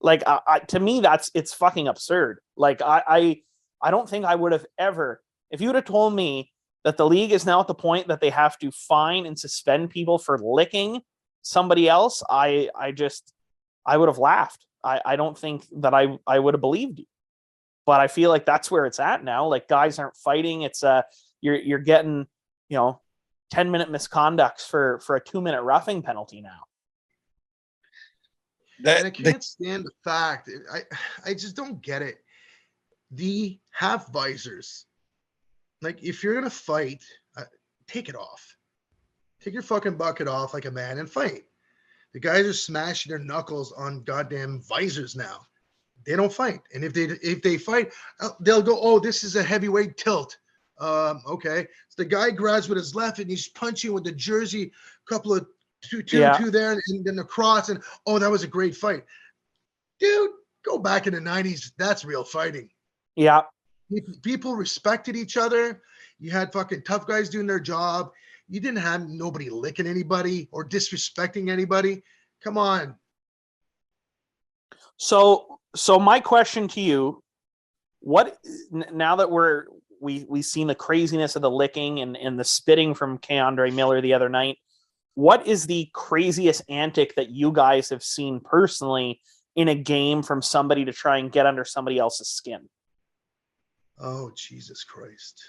Like, to me, it's fucking absurd. Like, I don't think I would have ever, if you would have told me that the league is now at the point that they have to fine and suspend people for licking somebody else, I would have laughed. I don't think that I would have believed you, but I feel like that's where it's at now. Like, guys aren't fighting. It's you're getting, 10-minute misconducts for a 2-minute roughing penalty now. And I can't stand the fact. I just don't get it. The half visors. Like, if you're gonna fight, take it off. Take your fucking bucket off like a man and fight. The guys are smashing their knuckles on goddamn visors now. They don't fight, and if they fight, they'll go, "Oh, this is a heavyweight tilt." Okay, so the guy grabs with his left, and he's punching with the jersey, couple of two there, and then the cross, and oh, that was a great fight, dude. Go back in the 90s. That's real fighting. Yeah, people respected each other. You had fucking tough guys doing their job. You didn't have nobody licking anybody or disrespecting anybody. Come on. So my question to you, what, now that we've seen the craziness of the licking and the spitting from Keandre Miller the other night, what is the craziest antic that you guys have seen personally in a game from somebody to try and get under somebody else's skin? Oh, Jesus Christ.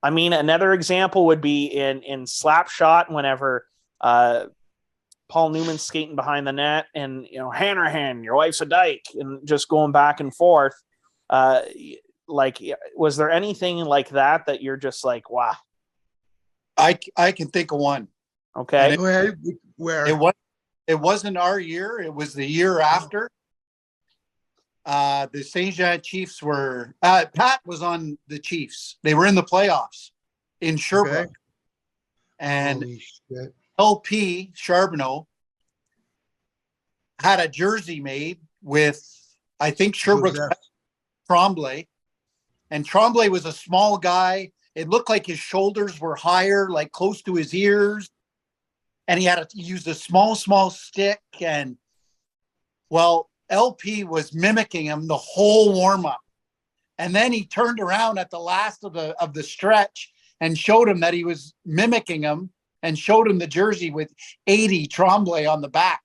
I mean, another example would be in Slapshot, whenever Paul Newman's skating behind the net and, Hanrahan, your wife's a dyke, and just going back and forth. Like, was there anything like that you're just like, wow? I can think of one. Okay. Go ahead. Where? It wasn't our year. It was the year after. The St. Jean Chiefs were Pat was on the Chiefs. They were in the playoffs in Sherbrooke. Okay. And LP Charbonneau had a jersey made with, I think, Sherbrooke's Tremblay. And Tremblay was a small guy. It looked like his shoulders were higher, like close to his ears. And he used a small stick. And, well, LP was mimicking him the whole warm-up. And then he turned around at the last of the stretch and showed him that he was mimicking him, and showed him the jersey with 80 Tremblay on the back.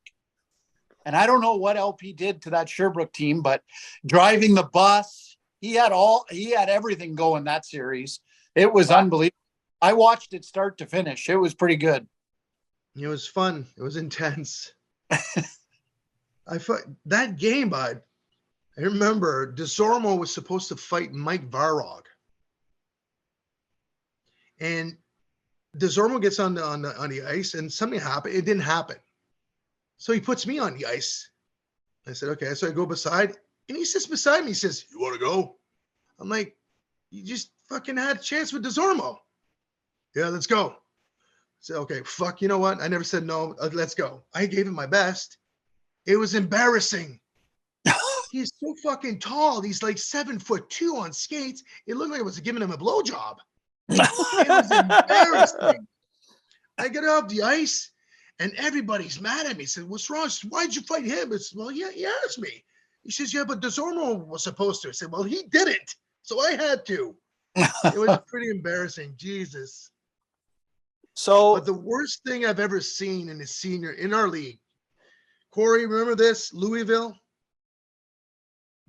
And I don't know what LP did to that Sherbrooke team, but driving the bus, he had everything going that series. It was unbelievable. I watched it start to finish. It was pretty good. It was fun. It was intense. That game, bud. I remember DeZormo was supposed to fight Mike Varog, and DeZormo gets on the ice, and something happened. It didn't happen, so he puts me on the ice. I said, okay. So I go beside, and he sits beside me. He says, "You want to go?" I'm like, "You just fucking had a chance with DeZormo." Yeah, let's go. So okay, fuck. You know what? I never said no. Let's go. I gave him my best. It was embarrassing. He's so fucking tall. He's like 7'2" on skates. It looked like I was giving him a blowjob. It was embarrassing. I get off the ice and everybody's mad at me. Said, "What's wrong? Why'd you fight him?" It's, well, yeah, he asked me. He says, "Yeah, but DeZormo was supposed to." I said, "Well, he didn't, so I had to." It was pretty embarrassing. Jesus. So, But the worst thing I've ever seen in our league, Corey, remember this? Louisville,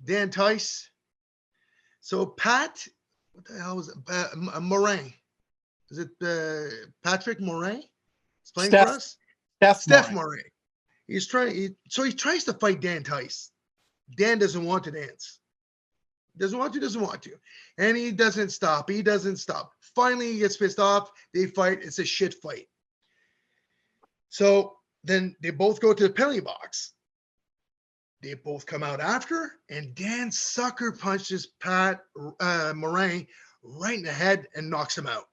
Dan Tice. So Pat, what the hell was it? Morin. Is it Patrick Morin? He's playing for us? Steph Morin. He tries to fight Dan Tice. Dan doesn't want to dance. Doesn't want to. And he doesn't stop. Finally, he gets pissed off. They fight. It's a shit fight. So then they both go to the penalty box. They both come out after, and Dan sucker punches Pat Morin right in the head and knocks him out.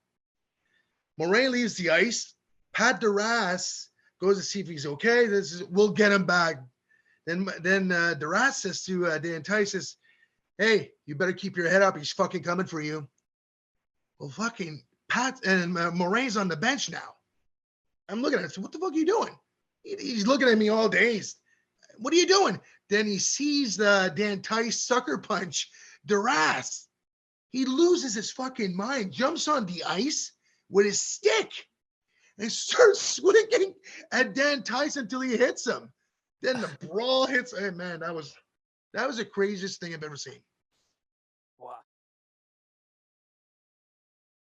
Morin leaves the ice. Pat Duras goes to see if he's okay. We'll get him back. Then Duras says to Dan Tice, says, "Hey, you better keep your head up. He's fucking coming for you." Well, fucking Pat and Morin's on the bench now. I'm looking at him. So what the fuck are you doing? He's looking at me all dazed. What are you doing? Then he sees the Dan Tice sucker punch Duras. He loses his fucking mind, jumps on the ice with his stick and starts swinging at Dan Tice until he hits him. Then the brawl hits. Hey, man, that was the craziest thing I've ever seen.